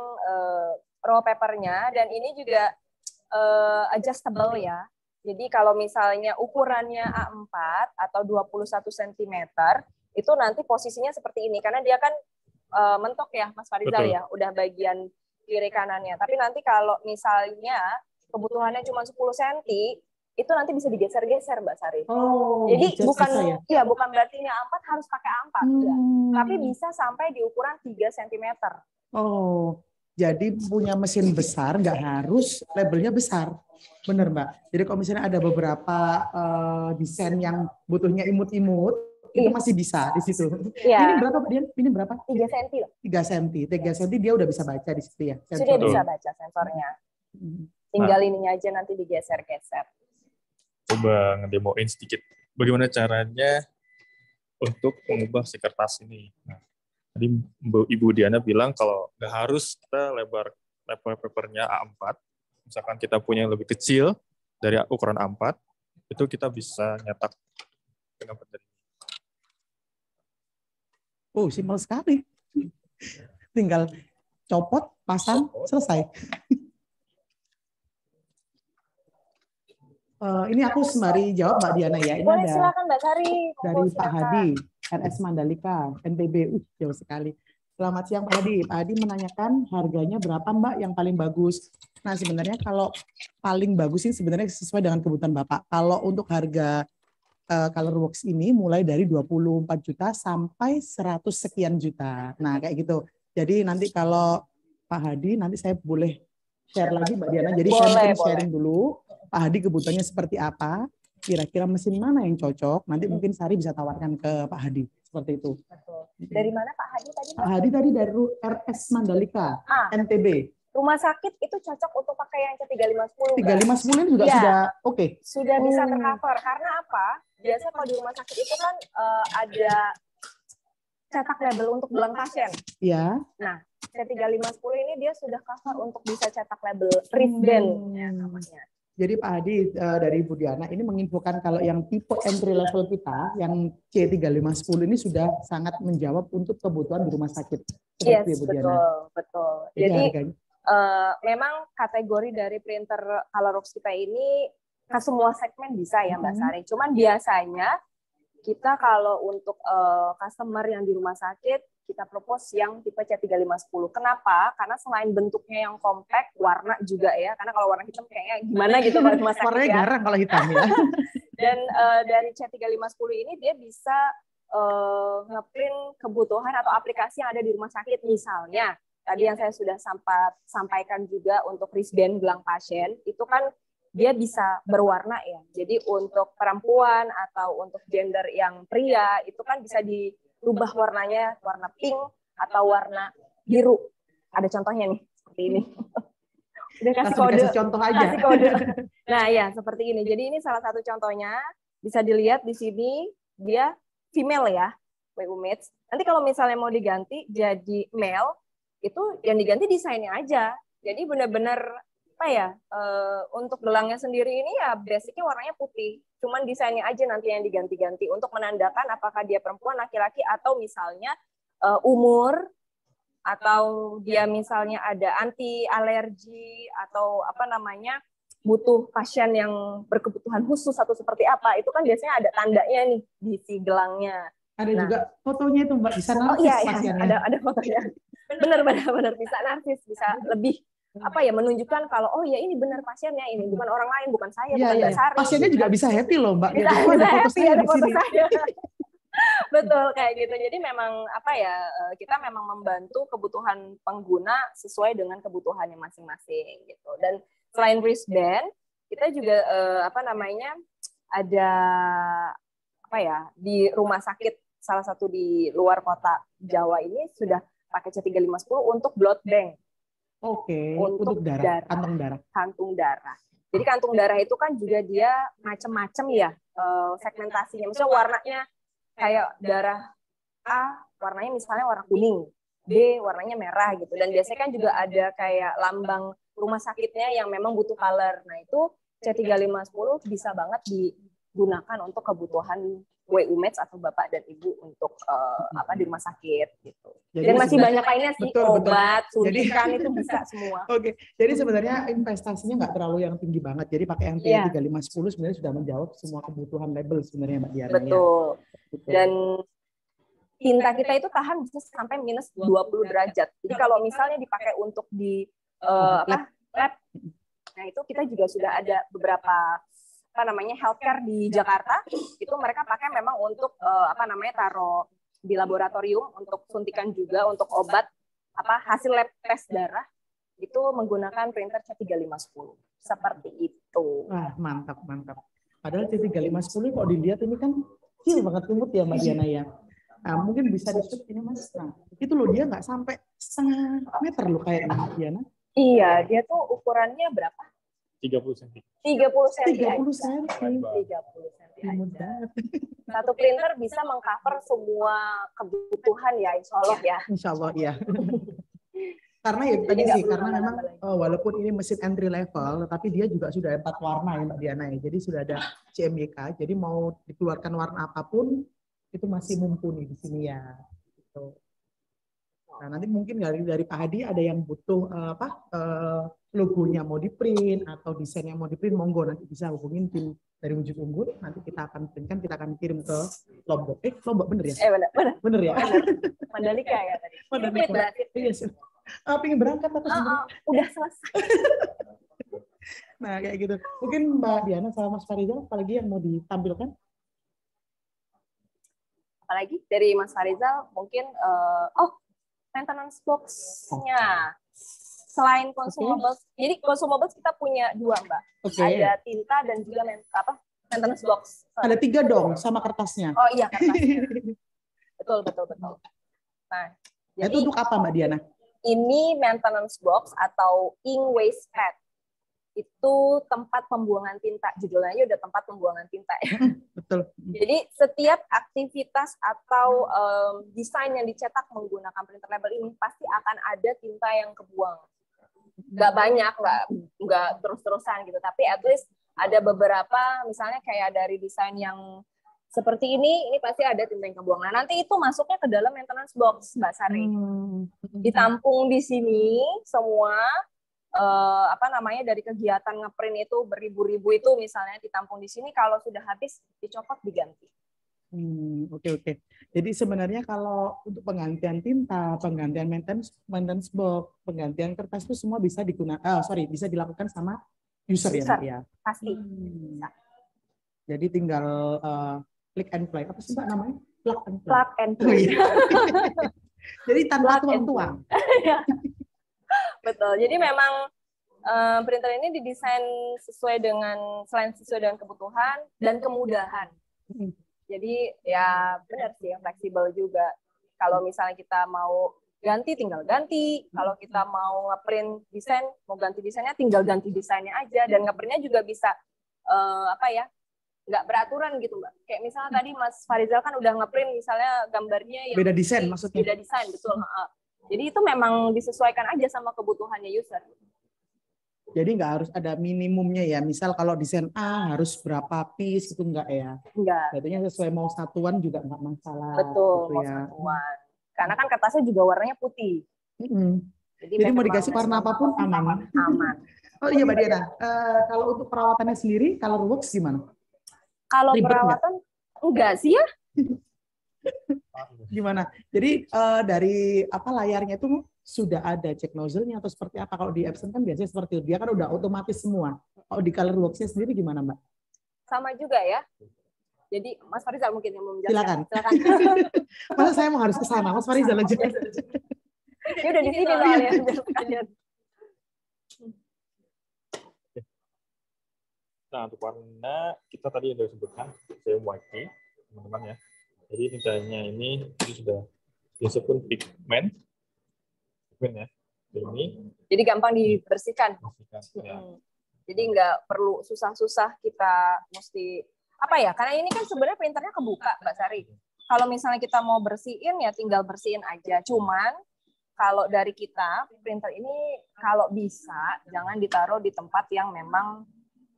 roll papernya dan ini juga adjustable ya. Jadi kalau misalnya ukurannya A4 atau 21 cm, itu nanti posisinya seperti ini karena dia kan mentok ya Mas Farizal ya, udah bagian kiri kanannya. Tapi nanti kalau misalnya kebutuhannya cuma 10 cm, itu nanti bisa digeser-geser Mbak Sari. Oh, jadi bukan ya? Bukan berarti yang A4 harus pakai A4 ya. Tapi bisa sampai di ukuran 3 cm. Oh, jadi punya mesin besar nggak harus labelnya besar. Bener Mbak. Jadi kalau misalnya ada beberapa desain yang butuhnya imut-imut, itu masih bisa di situ. Iya. Ini berapa Mbak Dian? Ini berapa? 3 cm. 3 cm. 3 cm dia udah bisa baca di situ ya. Sudah bisa baca sensornya. Tinggal ininya aja nanti digeser-geser. Coba ngedemoin sedikit bagaimana caranya untuk mengubah si kertas ini. Nah, tadi Ibu Diana bilang kalau nggak harus kita lebar papernya A4, misalkan kita punya yang lebih kecil dari ukuran A4, itu kita bisa nyetak dengan benar. Oh, simpel sekali. Tinggal copot, pasang, selesai. Ini aku sembari jawab Mbak Diana ya. Ini boleh, ada silakan Mbak Sari. dari Pak Hadi, RS Mandalika, NTB. Jauh sekali. Selamat siang Pak Hadi. Pak Hadi menanyakan harganya berapa Mbak yang paling bagus. Nah sebenarnya kalau paling bagus ini sebenarnya sesuai dengan kebutuhan Bapak. Kalau untuk harga Colorworks ini mulai dari 24 juta sampai 100 sekian juta. Nah, kayak gitu. Jadi nanti kalau Pak Hadi, nanti saya boleh share lagi Mbak Diana. Jadi saya mungkin sharing dulu, Pak Hadi kebutuhannya seperti apa, kira-kira mesin mana yang cocok, nanti mungkin Sari bisa tawarkan ke Pak Hadi. Seperti itu. Betul. Dari mana Pak Hadi tadi? Pak Hadi tadi dari RS Mandalika, NTB. Rumah sakit itu cocok untuk pakai yang C3510. 3510 ini juga ya, sudah oke. Sudah bisa tercover. Karena apa? Biasa kalau di rumah sakit itu kan ada cetak label untuk belang pasien. Iya. Nah, C3510 ini dia sudah cover untuk bisa cetak label wristband namanya. Jadi Pak Hadi dari Bu Diana ini menginfokan kalau yang tipe entry level kita, yang C3510 ini sudah sangat menjawab untuk kebutuhan di rumah sakit. Yes, betul. Jadi harganya, memang kategori dari printer Colorworks kita ini ke semua segmen bisa ya Mbak Sari. Cuman biasanya kita kalau untuk customer yang di rumah sakit, kita propose yang tipe C3510. Kenapa? Karena selain bentuknya yang compact, warna juga ya. Karena kalau warna hitam kayaknya gimana gitu kalau di rumah sakit. Warnanya garang kalau hitam ya. Dan dari C3510 ini dia bisa ngeprint kebutuhan atau aplikasi yang ada di rumah sakit. Misalnya, tadi yang saya sudah sampaikan juga untuk wristband gelang pasien, itu kan dia bisa berwarna ya. Jadi untuk perempuan atau untuk gender yang pria, itu kan bisa dirubah warnanya, warna pink atau warna biru. Ada contohnya nih, seperti ini. Udah kasih kode. Kasih contoh aja. Kasih kode. Nah ya, seperti ini. Jadi ini salah satu contohnya. Bisa dilihat di sini, dia female ya, WU Mates. Nanti kalau misalnya mau diganti jadi male, itu yang diganti desainnya aja. Jadi benar-benar apa ya, untuk gelangnya sendiri ini ya basicnya warnanya putih. Cuman desainnya aja nanti yang diganti-ganti untuk menandakan apakah dia perempuan, laki-laki, atau misalnya umur, atau dia misalnya ada anti alergi, atau apa namanya, butuh pasien yang berkebutuhan khusus atau seperti apa. Itu kan biasanya ada tandanya nih di si gelangnya. Ada juga fotonya itu Mbak, bisa narsis pasiennya. Ada fotonya. Benar bisa narsis, bisa lebih apa ya, menunjukkan kalau oh ya ini benar pasiennya, ini bukan orang lain, bukan saya, bukan Mbak Sari. Pasiennya juga bisa happy loh Mbak. Bisa happy, ada foto saya. Betul kayak gitu. Jadi memang apa ya, kita memang membantu kebutuhan pengguna sesuai dengan kebutuhannya masing-masing gitu. Dan selain wristband, kita juga apa namanya, ada apa ya, di rumah sakit salah satu di luar kota Jawa ini sudah pakai C3510 untuk blood bank. Oke, untuk darah, kantung darah. Jadi kantung darah itu kan juga dia macam-macam ya segmentasinya. Misalnya warnanya kayak darah A, warnanya misalnya warna kuning, B warnanya merah gitu. Dan biasanya kan juga ada kayak lambang rumah sakitnya yang memang butuh color. Nah itu C3510 bisa banget digunakan untuk kebutuhan WU Mates atau bapak dan ibu untuk apa di rumah sakit gitu. Jadi dan masih banyak lainnya sih, obat, suntikan itu bisa semua. Oke, jadi sebenarnya investasinya nggak terlalu yang tinggi banget. Jadi pakai yang C3510 sebenarnya sudah menjawab semua kebutuhan label sebenarnya Mbak Diana. Betul. Ya. Dan tinta kita itu tahan bisa sampai minus 20 derajat. Jadi kalau misalnya dipakai untuk di lab, nah itu kita juga sudah ada beberapa apa namanya healthcare di Jakarta, itu mereka pakai memang untuk apa namanya taruh di laboratorium untuk suntikan juga untuk obat apa hasil lab tes darah itu menggunakan printer C3510 seperti itu. Wah, mantap. Padahal C3510 kalau dilihat ini kan kecil banget imut ya Mbak Diana ya. Nah, mungkin bisa di-shoot ini Mas. Nah, itu loh dia nggak sampai setengah meter loh kayaknya Mbak Diana. Iya, dia tuh ukurannya berapa? 30 cm. 30 cm. 30 cm. 30 cm aja. Satu printer bisa mengcover semua kebutuhan ya, insya Allah ya. Insya Allah ya. Karena ya tadi sih, karena memang walaupun ini mesin entry level, tapi dia juga sudah 4 warna ya Mbak Diana ya. Jadi sudah ada CMYK, jadi mau dikeluarkan warna apapun itu masih mumpuni di sini ya. Gitu. Nah nanti mungkin dari Pak Hadi ada yang butuh logonya mau di print atau desainnya mau di print, monggo nanti bisa hubungin tim dari Wujud Unggul, nanti kita akan printkan, kita akan kirim ke Lombok. Lombok bener ya? Bener ya? Mandalika ya tadi. Mandalika. Iya sih. Pengen berangkat atau udah selesai. Nah kayak gitu. Mungkin Mbak Diana sama Mas Farizal apalagi yang mau ditampilkan? Apalagi dari Mas Farizal mungkin maintenance box-nya. Selain consumables, jadi consumables kita punya 2, Mbak. Ada tinta dan juga maintenance box. Ada 3 dong sama kertasnya. Oh iya, kertasnya. Betul. Nah, jadi itu untuk apa Mbak Diana? Ini maintenance box atau ink waste pad. Itu tempat pembuangan tinta. Judulnya udah tempat pembuangan tinta ya. Betul. Jadi setiap aktivitas atau desain yang dicetak menggunakan printer label ini pasti akan ada tinta yang kebuang. Nggak banyak, nggak terus-terusan gitu. Tapi at least ada beberapa, misalnya kayak dari desain yang seperti ini pasti ada tinta yang kebuang. Nah, nanti itu masuknya ke dalam maintenance box, Mbak Sari. Ditampung di sini semua. Dari kegiatan ngeprint itu beribu-ribu itu misalnya ditampung di sini, kalau sudah habis dicopot diganti. Oke. Jadi sebenarnya kalau untuk penggantian tinta, penggantian maintenance box, penggantian kertas itu semua bisa bisa dilakukan sama user. Ya. Pasti. Jadi tinggal click and play. Apa sih Mbak namanya? Plug and play. Jadi tanpa tuang-tuang. Betul. Jadi memang printer ini didesain selain sesuai dengan kebutuhan dan kemudahan. Jadi ya benar sih, fleksibel juga. Kalau misalnya kita mau ganti, tinggal ganti. Kalau kita mau ngeprint desain, mau ganti desainnya, tinggal ganti desainnya aja. Dan ngeprintnya juga bisa nggak beraturan gitu, Mbak. Kayak misalnya tadi Mas Farizal kan udah ngeprint misalnya gambarnya yang beda desain maksudnya. Beda desain, betul. Jadi itu memang disesuaikan aja sama kebutuhannya user. Jadi nggak harus ada minimumnya ya. Misal kalau desain A harus berapa piece itu enggak ya? Enggak. Jadinya sesuai mau satuan juga enggak masalah. Betul, gitu mau satuan. Karena kan kertasnya juga warnanya putih. Jadi mau dikasih warna apapun aman. Oh iya Mbak Diana, kalau untuk perawatannya sendiri, Colorworks gimana? Kalau perawatan enggak sih ya. Gimana? Jadi dari layarnya itu sudah ada check nozzle-nya atau seperti apa? Kalau di Epson kan biasanya seperti itu. Dia kan udah otomatis semua. Kalau di Colorworks-nya sendiri gimana, Mbak? Sama juga ya. Jadi Mas Farizal mungkin yang mau menjelaskan. Silakan. Masa saya mau harus ke sana? Mas Farizal aja. Dia udah di sini soalnya. Nah, untuk warna kita tadi sudah sebutkan CMYK, teman-teman ya. Jadi tintanya ini sudah disebut pigment ya. Ini. Jadi gampang dibersihkan. Ya. Jadi nggak perlu susah-susah kita mesti karena ini kan sebenarnya printernya kebuka, Mbak Sari. Kalau misalnya kita mau bersihin ya tinggal bersihin aja. Cuman kalau dari kita printer ini kalau bisa jangan ditaruh di tempat yang memang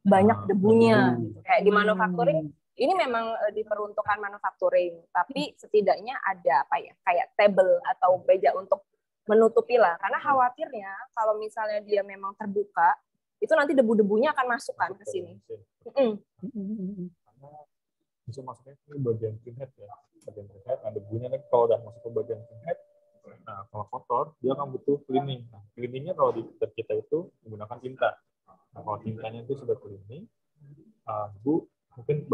banyak debunya. Kayak di manufacturing ini memang diperuntukkan manufacturing, tapi setidaknya ada kayak table atau meja untuk menutupi lah. Karena khawatirnya kalau misalnya dia memang terbuka, itu nanti debu-debunya akan masuk kan ke sini. Bisa masuknya ke bagian printhead ya. Bagian printhead, nah debunya nanti kalau udah masuk ke bagian printhead, nah kalau kotor, dia akan butuh cleaning. Nah, cleaningnya kalau di printer kita itu menggunakan tinta. Nah, kalau tintanya itu sudah cleaning, debu mungkin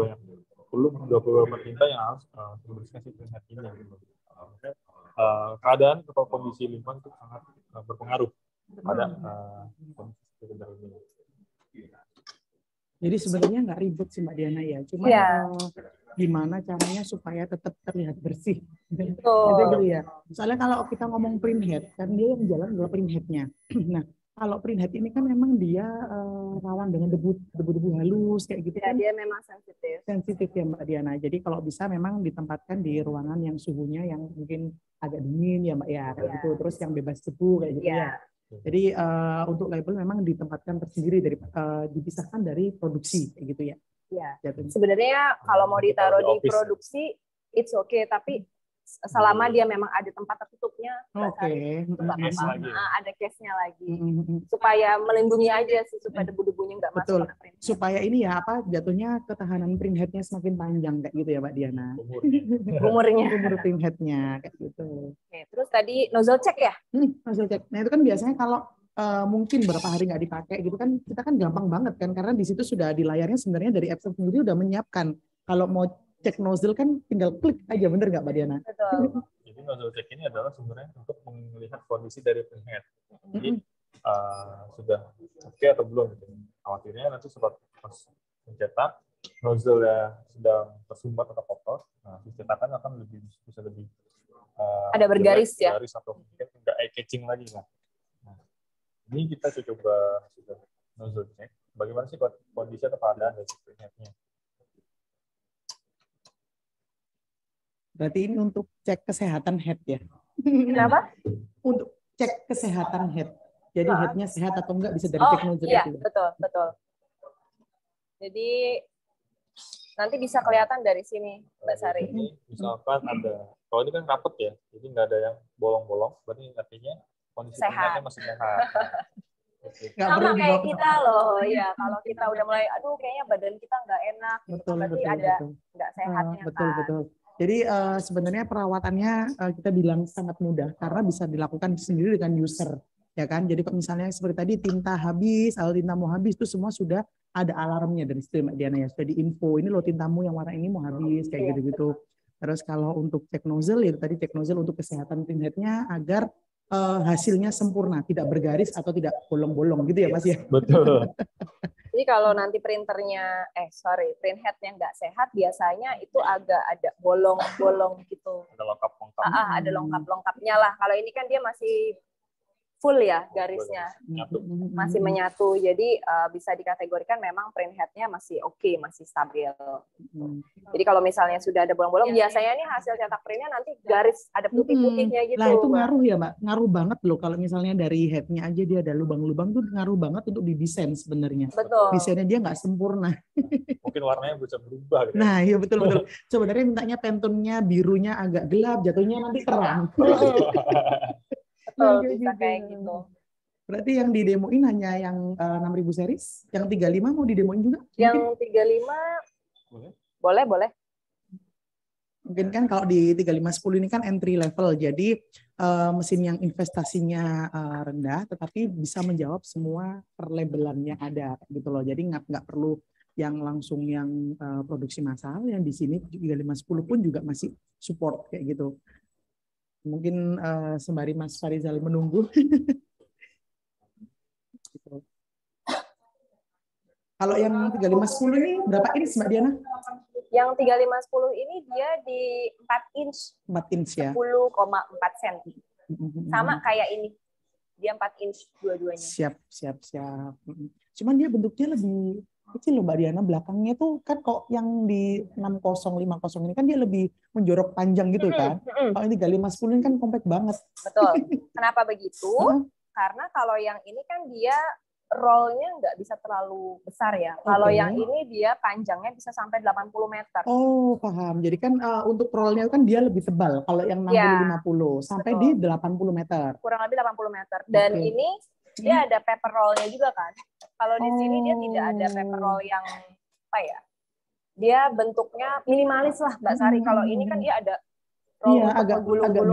perlu beberapa tinta yang harus membersihkan si printhead ini. Keadaan atau kondisi lingkungan itu sangat berpengaruh pada kondisi printer ini. Jadi sebenarnya nggak ribet sih Mbak Diana ya, cuma gimana caranya supaya tetap terlihat bersih. Gitu ya. Soalnya kalau kita ngomong printhead, kan dia yang jalan adalah printheadnya. Nah, kalau printhead ini kan memang dia rawan dengan debu-debu halus kayak gitu kan. Dia memang sensitif. Sensitif ya Mbak Diana. Jadi kalau bisa memang ditempatkan di ruangan yang suhunya yang mungkin agak dingin ya Mbak ya, kayak gitu. Terus yang bebas debu kayak gitu ya. Jadi untuk label memang ditempatkan tersendiri dipisahkan dari produksi kayak gitu ya. Iya. Sebenarnya kalau mau ditaruh di produksi it's okay, tapi selama dia memang ada tempat tertutupnya, ada case-nya lagi, supaya melindungi aja sih, supaya debu-debunya nggak masuk. Supaya ini ya jatuhnya ketahanan printhead-nya semakin panjang kayak gitu ya Mbak Diana. Umur printhead-nya kayak gitu. Oke, terus tadi nozzle check ya? Nozzle check. Nah itu kan biasanya kalau mungkin berapa hari nggak dipakai gitu kan, kita kan gampang banget kan, karena di situ sudah di layarnya sebenarnya dari Epson sendiri udah menyiapkan kalau mau cek nozzle kan tinggal klik aja, bener nggak Mbak Diana? Betul. Jadi nozzle check ini adalah sebenarnya untuk melihat kondisi dari printhead. Jadi sudah oke atau belum gitu. Khawatirnya nanti pas mencetak nozzle ya sedang tersumbat atau kotor, nah cetakan akan bisa lebih Ada bergaris ya. bergaris atau mungkin nggak eye catching lagi lah. Nah, ini kita coba sudah nozzle check. Bagaimana sih kondisi atau keadaan dari printheadnya? Berarti ini untuk cek kesehatan head ya. Kenapa? Untuk cek kesehatan head. Jadi headnya sehat atau enggak bisa dari cek nozzle iya, itu. betul. Jadi nanti bisa kelihatan dari sini, Mbak Sari. Ini misalkan kalau ini kan rapet ya, jadi nggak ada yang bolong-bolong, berarti artinya kondisi Sehat. printheadnya masih sehat. Nggak Sama perlu kayak dibawa ke kita loh, ya kalau kita udah mulai, aduh kayaknya badan kita nggak enak, betul, berarti betul, ada betul. nggak sehatnya Betul, kan. betul. Jadi sebenarnya perawatannya kita bilang sangat mudah karena bisa dilakukan sendiri dengan user, ya kan? Jadi kalau misalnya seperti tadi tinta habis, atau tinta mau habis itu semua sudah ada alarmnya dari situ Mbak Diana ya, sudah diinfo ini loh tintamu yang warna ini mau habis kayak gitu-gitu. Terus kalau untuk cek nozzle ya tadi cek nozzle untuk kesehatan printheadnya agar hasilnya sempurna, tidak bergaris atau tidak bolong-bolong gitu ya Mas ya. Betul. Jadi kalau nanti printernya, print headnya nggak sehat, biasanya itu agak ada bolong-bolong gitu. Ada lengkap-lengkap. Ada lengkap-lengkapnya lah. Kalau ini kan dia masih full ya garisnya, masih menyatu. Jadi bisa dikategorikan memang print headnya masih oke, masih stabil. Jadi kalau misalnya sudah ada bolong-bolong, biasanya ini hasil cetak printnya nanti garis ada putih-putihnya gitu. Nah itu ngaruh ya Mbak, ngaruh banget loh kalau misalnya dari headnya aja dia ada lubang-lubang tuh ngaruh banget untuk didesain sebenarnya. Betul. Desainnya dia nggak sempurna. Mungkin warnanya bisa berubah. Gitu. Nah iya betul. Sebenarnya mintanya pentunnya birunya agak gelap, jatuhnya nanti terang. Betul, bisa kayak gitu. Berarti yang didemoin hanya yang 6.000 series, yang 35 mau didemoin juga? Yang 35 boleh. Mungkin kan kalau di 3510 ini kan entry level, jadi mesin yang investasinya rendah, tetapi bisa menjawab semua perlabelan yang ada gitu loh. Jadi nggak perlu yang langsung yang produksi massal, yang di sini 3510 pun juga masih support kayak gitu. Mungkin sembari Mas Farizal menunggu. Gitu. Kalau yang 3510 ini berapa inch Mbak Diana? Yang 3510 ini dia di 4 inch. 4 inch ya. 10,4 cm. Sama kayak ini. Dia 4 inch dua-duanya. Siap. Cuman dia bentuknya lebih kecil loh Mbak Diana. Belakangnya tuh kan kok yang di 6050 ini kan dia lebih menjorok panjang gitu kan. Kalau ini 3510 ini kan compact banget. Betul. Kenapa begitu? Karena kalau yang ini kan dia rollnya nggak bisa terlalu besar ya. Kalau yang ini dia panjangnya bisa sampai 80 meter. Oh, paham. Jadi kan untuk rollnya kan dia lebih tebal. Kalau yang 60-50 sampai di 80 meter. Kurang lebih 80 meter. Dan ini dia ada paper rollnya juga kan. Kalau di sini dia tidak ada paper roll yang apa ya? Dia bentuknya minimalis lah Mbak Sari. Kalau ini kan dia ada roll agak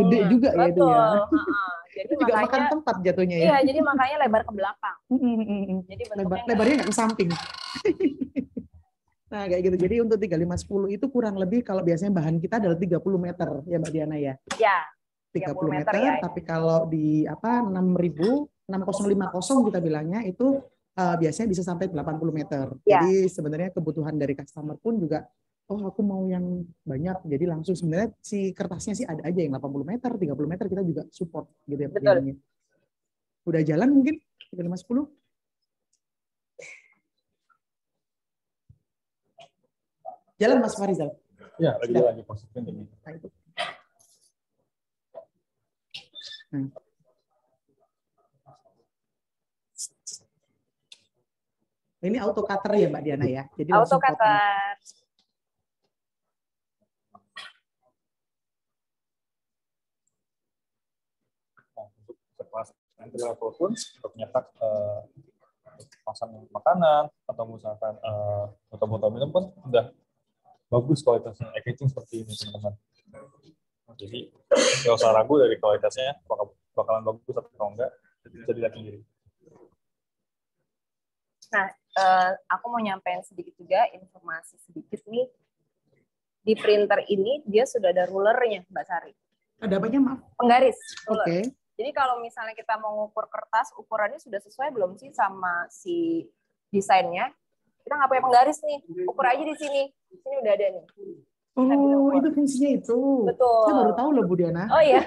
gede juga ya itu ya. Jadi itu juga makan tempat jatuhnya ya. Iya, jadi makanya lebar ke belakang. Jadi lebarnya nggak ke samping. Nah, kayak gitu. Jadi untuk 3510 itu kurang lebih kalau biasanya bahan kita adalah 30 meter ya Mbak Diana ya. Ya. 30 meter ya, tapi kalau di 6050 kita bilangnya itu biasanya bisa sampai 80 meter. Ya. Jadi sebenarnya kebutuhan dari customer pun juga aku mau yang banyak, jadi langsung sebenarnya si kertasnya sih ada aja yang 80 meter, 30 meter kita juga support gitu ya. Betul. Udah jalan mungkin 3510? Jalan Mas Farizal? Ya, lagi positifnya ini. Ini auto cutter ya Mbak Diana ya? Jadi auto cutter. Entry level pun untuk nyetak pasang makanan atau misalkan botol-botol minum pun udah bagus kualitasnya, packaging seperti ini teman-teman. Jadi nggak usah ragu dari kualitasnya bakalan bagus atau enggak, bisa dilihat sendiri. Nah, aku mau nyampein sedikit juga informasi sedikit nih. di printer ini dia sudah ada rulernya, Mbak Sari. Ada apanya, maaf? Penggaris, Oke. ruler. Jadi kalau misalnya kita mau ngukur kertas, ukurannya sudah sesuai belum sih sama si desainnya? Kita nggak punya penggaris nih, ukur aja di sini. Di sini udah ada nih. Oh, itu fungsinya itu. Betul. Saya baru tahu loh, Bu Diana. Oh iya.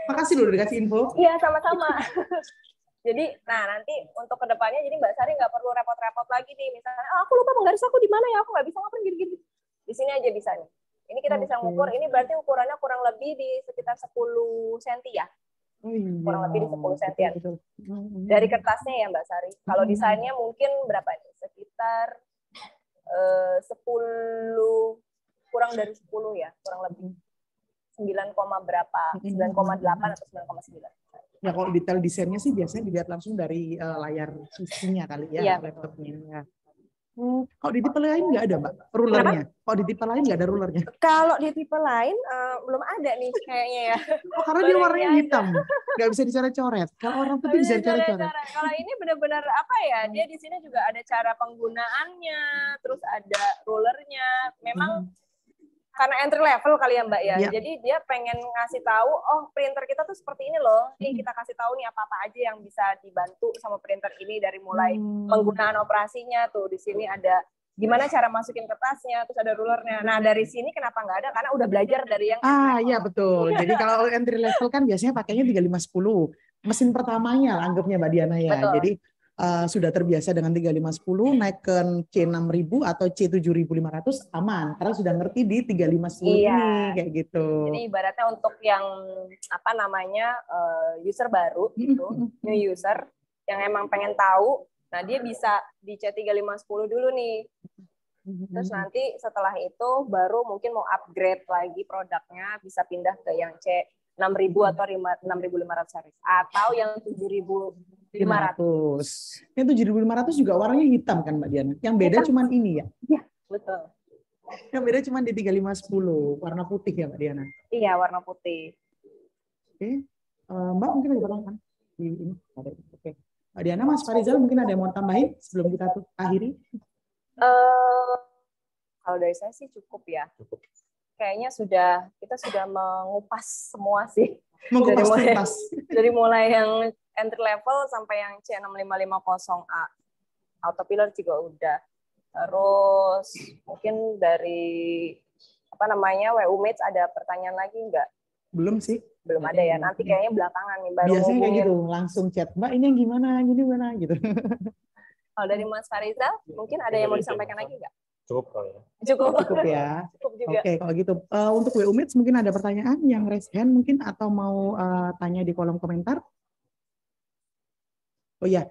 Makasih loh udah dikasih info. Iya, sama-sama. Jadi, nah nanti untuk kedepannya, jadi Mbak Sari nggak perlu repot-repot lagi nih. Misalnya, aku lupa penggaris aku di mana ya, aku nggak bisa ngapain gini-gini. Di sini aja bisa nih. Ini kita bisa ngukur, ini berarti ukurannya kurang lebih di sekitar 10 cm ya. Oh, iya. Kurang lebih di 10 cm. Betul. Dari kertasnya ya Mbak Sari. Kalau desainnya mungkin berapa nih? Sekitar 10, kurang dari 10 ya, kurang lebih. 9, berapa? 9,8 atau 9,9. Ya kalau detail desainnya sih biasanya dilihat langsung dari layar PC-nya kali ya, Iya, laptopnya. Ya. Oh, kalau di tipe lain nggak ada, Mbak, rulernya? Kalau di tipe lain nggak ada rulernya? Kalau di tipe lain belum ada nih kayaknya ya. Oh, karena dia warnanya hitam, nggak bisa dicoret-coret. Kalau orang putih bisa dicoret-coret. Kalau ini benar-benar apa ya? Dia di sini juga ada cara penggunaannya, terus ada rulernya. Memang karena entry level kali ya Mbak ya. Jadi dia pengen ngasih tahu, oh printer kita tuh seperti ini loh. Nih kita kasih tahu nih apa-apa aja yang bisa dibantu sama printer ini dari mulai penggunaan operasinya tuh. Di sini ada gimana cara masukin kertasnya, terus ada rulernya. Nah dari sini kenapa nggak ada? Karena udah belajar dari yang iya betul. Jadi kalau entry level kan biasanya pakainya 3510. Mesin pertamanya lah anggapnya Mbak Diana ya. Betul. Jadi sudah terbiasa dengan 3510 naik ke C6000 atau C7500 aman karena sudah ngerti di 3510 ini kayak gitu. Jadi ibaratnya untuk yang apa namanya user baru gitu, new user yang emang pengen tahu, nah dia bisa di C3510 dulu nih. Terus nanti setelah itu baru mungkin mau upgrade lagi produknya, bisa pindah ke yang C6000 atau 6500 series atau yang 7500. Yang 7500 juga warnanya hitam kan Mbak Diana? Yang beda cuman ini ya? Iya, betul. Yang beda cuma di 3510, warna putih ya Mbak Diana? Iya, warna putih. Oke. Mbak mungkin ada pertanyaan? Oke. Mbak Diana, Mas Farizal mungkin ada yang mau tambahin sebelum kita akhiri? Kalau dari saya sih cukup ya. Kayaknya kita sudah mengupas semua sih. Dari mulai yang entry level sampai yang C6550A. Autopilot juga udah. Terus mungkin dari apa namanya WUMATS ada pertanyaan lagi nggak? Belum sih. Belum ada ya. Nanti kayaknya belakangan nih baru. Biasanya kayak gitu, langsung chat, Mbak ini yang gimana gitu. Kalau dari Mas Farizal, mungkin ada yang mau disampaikan lagi nggak? Cukup kali ya. Cukup ya. Cukup juga. Oke, kalau gitu untuk WUMATS mungkin ada pertanyaan yang raise hand mungkin atau mau tanya di kolom komentar. Oh ya,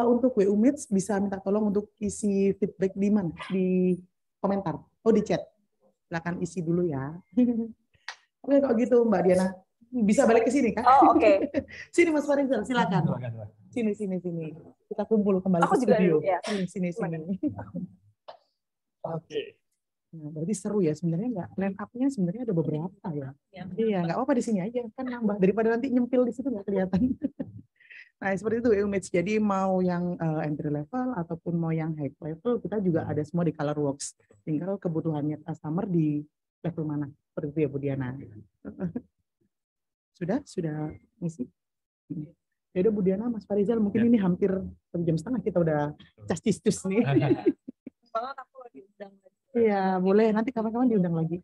untuk WUMATS bisa minta tolong untuk isi feedback di mana? Di komentar. Oh di chat. Silakan isi dulu ya. Oke, kalau gitu Mbak Diana bisa balik ke sini kan? Oh oke. Sini Mas Farizal, silakan. Sini. Kita kumpul kembali ke studio. Ya. Sini. Oke. Nah, berarti seru ya sebenarnya nggak line up-nya sebenarnya ada beberapa ya. Iya, nggak apa-apa di sini aja kan nambah daripada nanti nyempil di situ nggak kelihatan. Nah, seperti itu WUMATS. Jadi mau yang entry level ataupun mau yang high level kita juga ada semua di Colorworks. Tinggal kebutuhannya customer di level mana. Seperti itu ya Bu Diana. Sudah ngisi? Ya udah Bu Diana, Mas Farizal mungkin ini hampir 1 jam setengah kita udah cas-cus nih. Banget aku diundang lagi. Iya, boleh. Nanti kapan-kapan diundang lagi.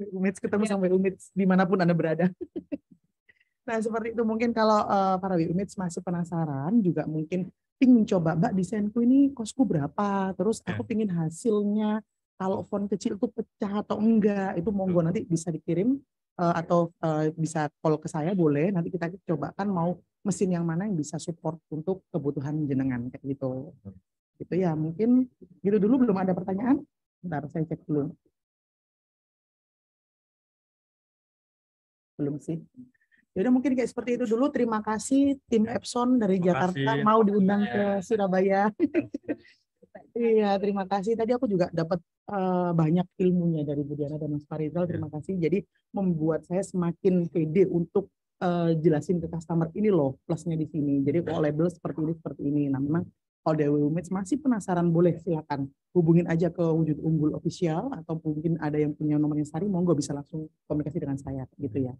WUMATS ketemu sama WUMATS dimanapun Anda berada. Nah, seperti itu mungkin kalau para WUMATS masih penasaran juga mungkin pingin coba, Mbak desainku ini kosku berapa, terus aku pingin hasilnya kalau font kecil itu pecah atau enggak, itu monggo nanti bisa dikirim atau bisa call ke saya boleh, nanti kita cobakan mau mesin yang mana yang bisa support untuk kebutuhan jenengan kayak gitu. Gitu ya, mungkin gitu dulu. Belum ada pertanyaan? Bentar, saya cek dulu. Belum sih. Ya udah mungkin kayak seperti itu dulu. Terima kasih tim Epson dari Jakarta mau diundang ke Surabaya. Iya, terima kasih. Tadi aku juga dapat banyak ilmunya dari Bu Diana dan Mas Farizal. Terima kasih. Jadi membuat saya semakin pede untuk jelasin ke customer ini loh plusnya di sini. Jadi kalau label seperti ini. Nah, memang Kalau dari Wumits masih penasaran, boleh silakan hubungin aja ke Wujud Unggul Official, atau mungkin ada yang punya nomornya Sari, monggo bisa langsung komunikasi dengan saya gitu ya.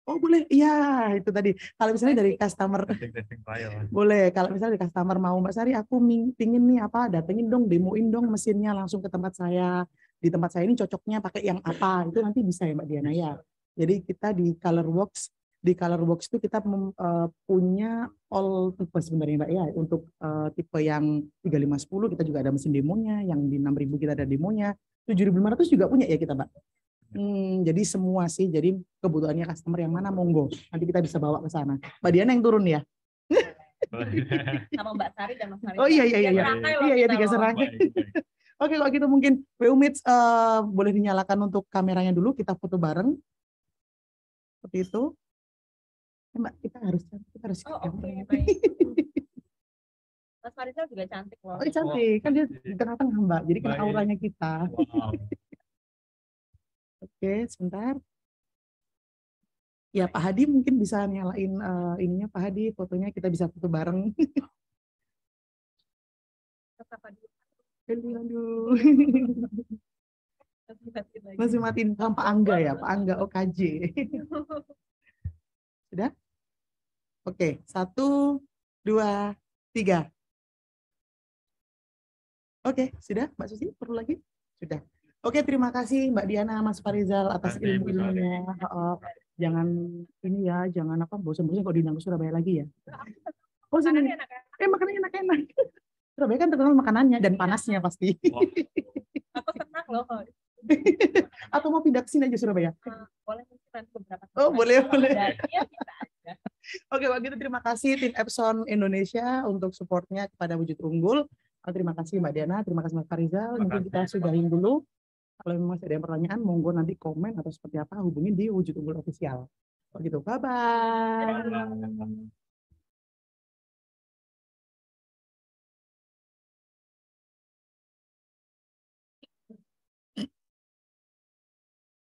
Oh boleh, iya itu tadi. Kalau misalnya dari customer, Testing trial. boleh. Kalau misalnya dari customer mau, Mbak Sari, aku pingin nih apa, datengin dong, demoin dong mesinnya langsung ke tempat saya. Di tempat saya ini cocoknya pakai yang apa, itu nanti bisa ya Mbak Diana ya. Jadi kita di Colorworks itu kita punya all tipe sebenarnya Mbak ya. Untuk tipe yang 3510 kita juga ada mesin demonya, yang di 6000 kita ada demonya, 7500 juga punya ya kita Mbak. Jadi semua sih, jadi kebutuhannya customer yang mana monggo, nanti kita bisa bawa ke sana. Mbak Diana yang turun ya. Sama Mbak Sari dan Mas Sari. Oh iya Iya, tiga serangkai. Oke, kalau gitu mungkin Wumits boleh dinyalakan untuk kameranya dulu, kita foto bareng. Seperti itu. Mbak, kita harus Oke, baik. Mas Farizal juga cantik loh. Oh, cantik. Kan dia di tengah-tengah Mbak, jadi kena auranya kita. Wow. Oke, sebentar. Ya, Pak Hadi mungkin bisa nyalain ininya, Pak Hadi, fotonya kita bisa foto bareng. Aduh. Masih matiin sama Pak Angga ya, Pak Angga OKJ. Sudah? Oke, 1, 2, 3. Oke, sudah Mbak Susi, perlu lagi? Sudah. Oke, terima kasih Mbak Diana, Mas Farizal atas ilmu-ilmunya. Jangan ini ya, jangan apa bosan-bosan kalau diundang ke Surabaya lagi ya. Oh, sini. Makanannya enak-enak. Surabaya kan terkenal makanannya dan panasnya pasti. Aku senang loh. Atau mau pindah ke sini aja Surabaya? Boleh nanti beberapa. Oh, boleh. Ya, bisa aja. Oke, begitu terima kasih tim Epson Indonesia untuk supportnya kepada Wujud Unggul. Terima kasih Mbak Diana, terima kasih Mas Farizal. Mungkin kita sudahin dulu. Kalau memang masih ada yang pertanyaan, monggo nanti komen atau seperti apa, hubungin di Wujud Unggul Official. Begitu, bye-bye.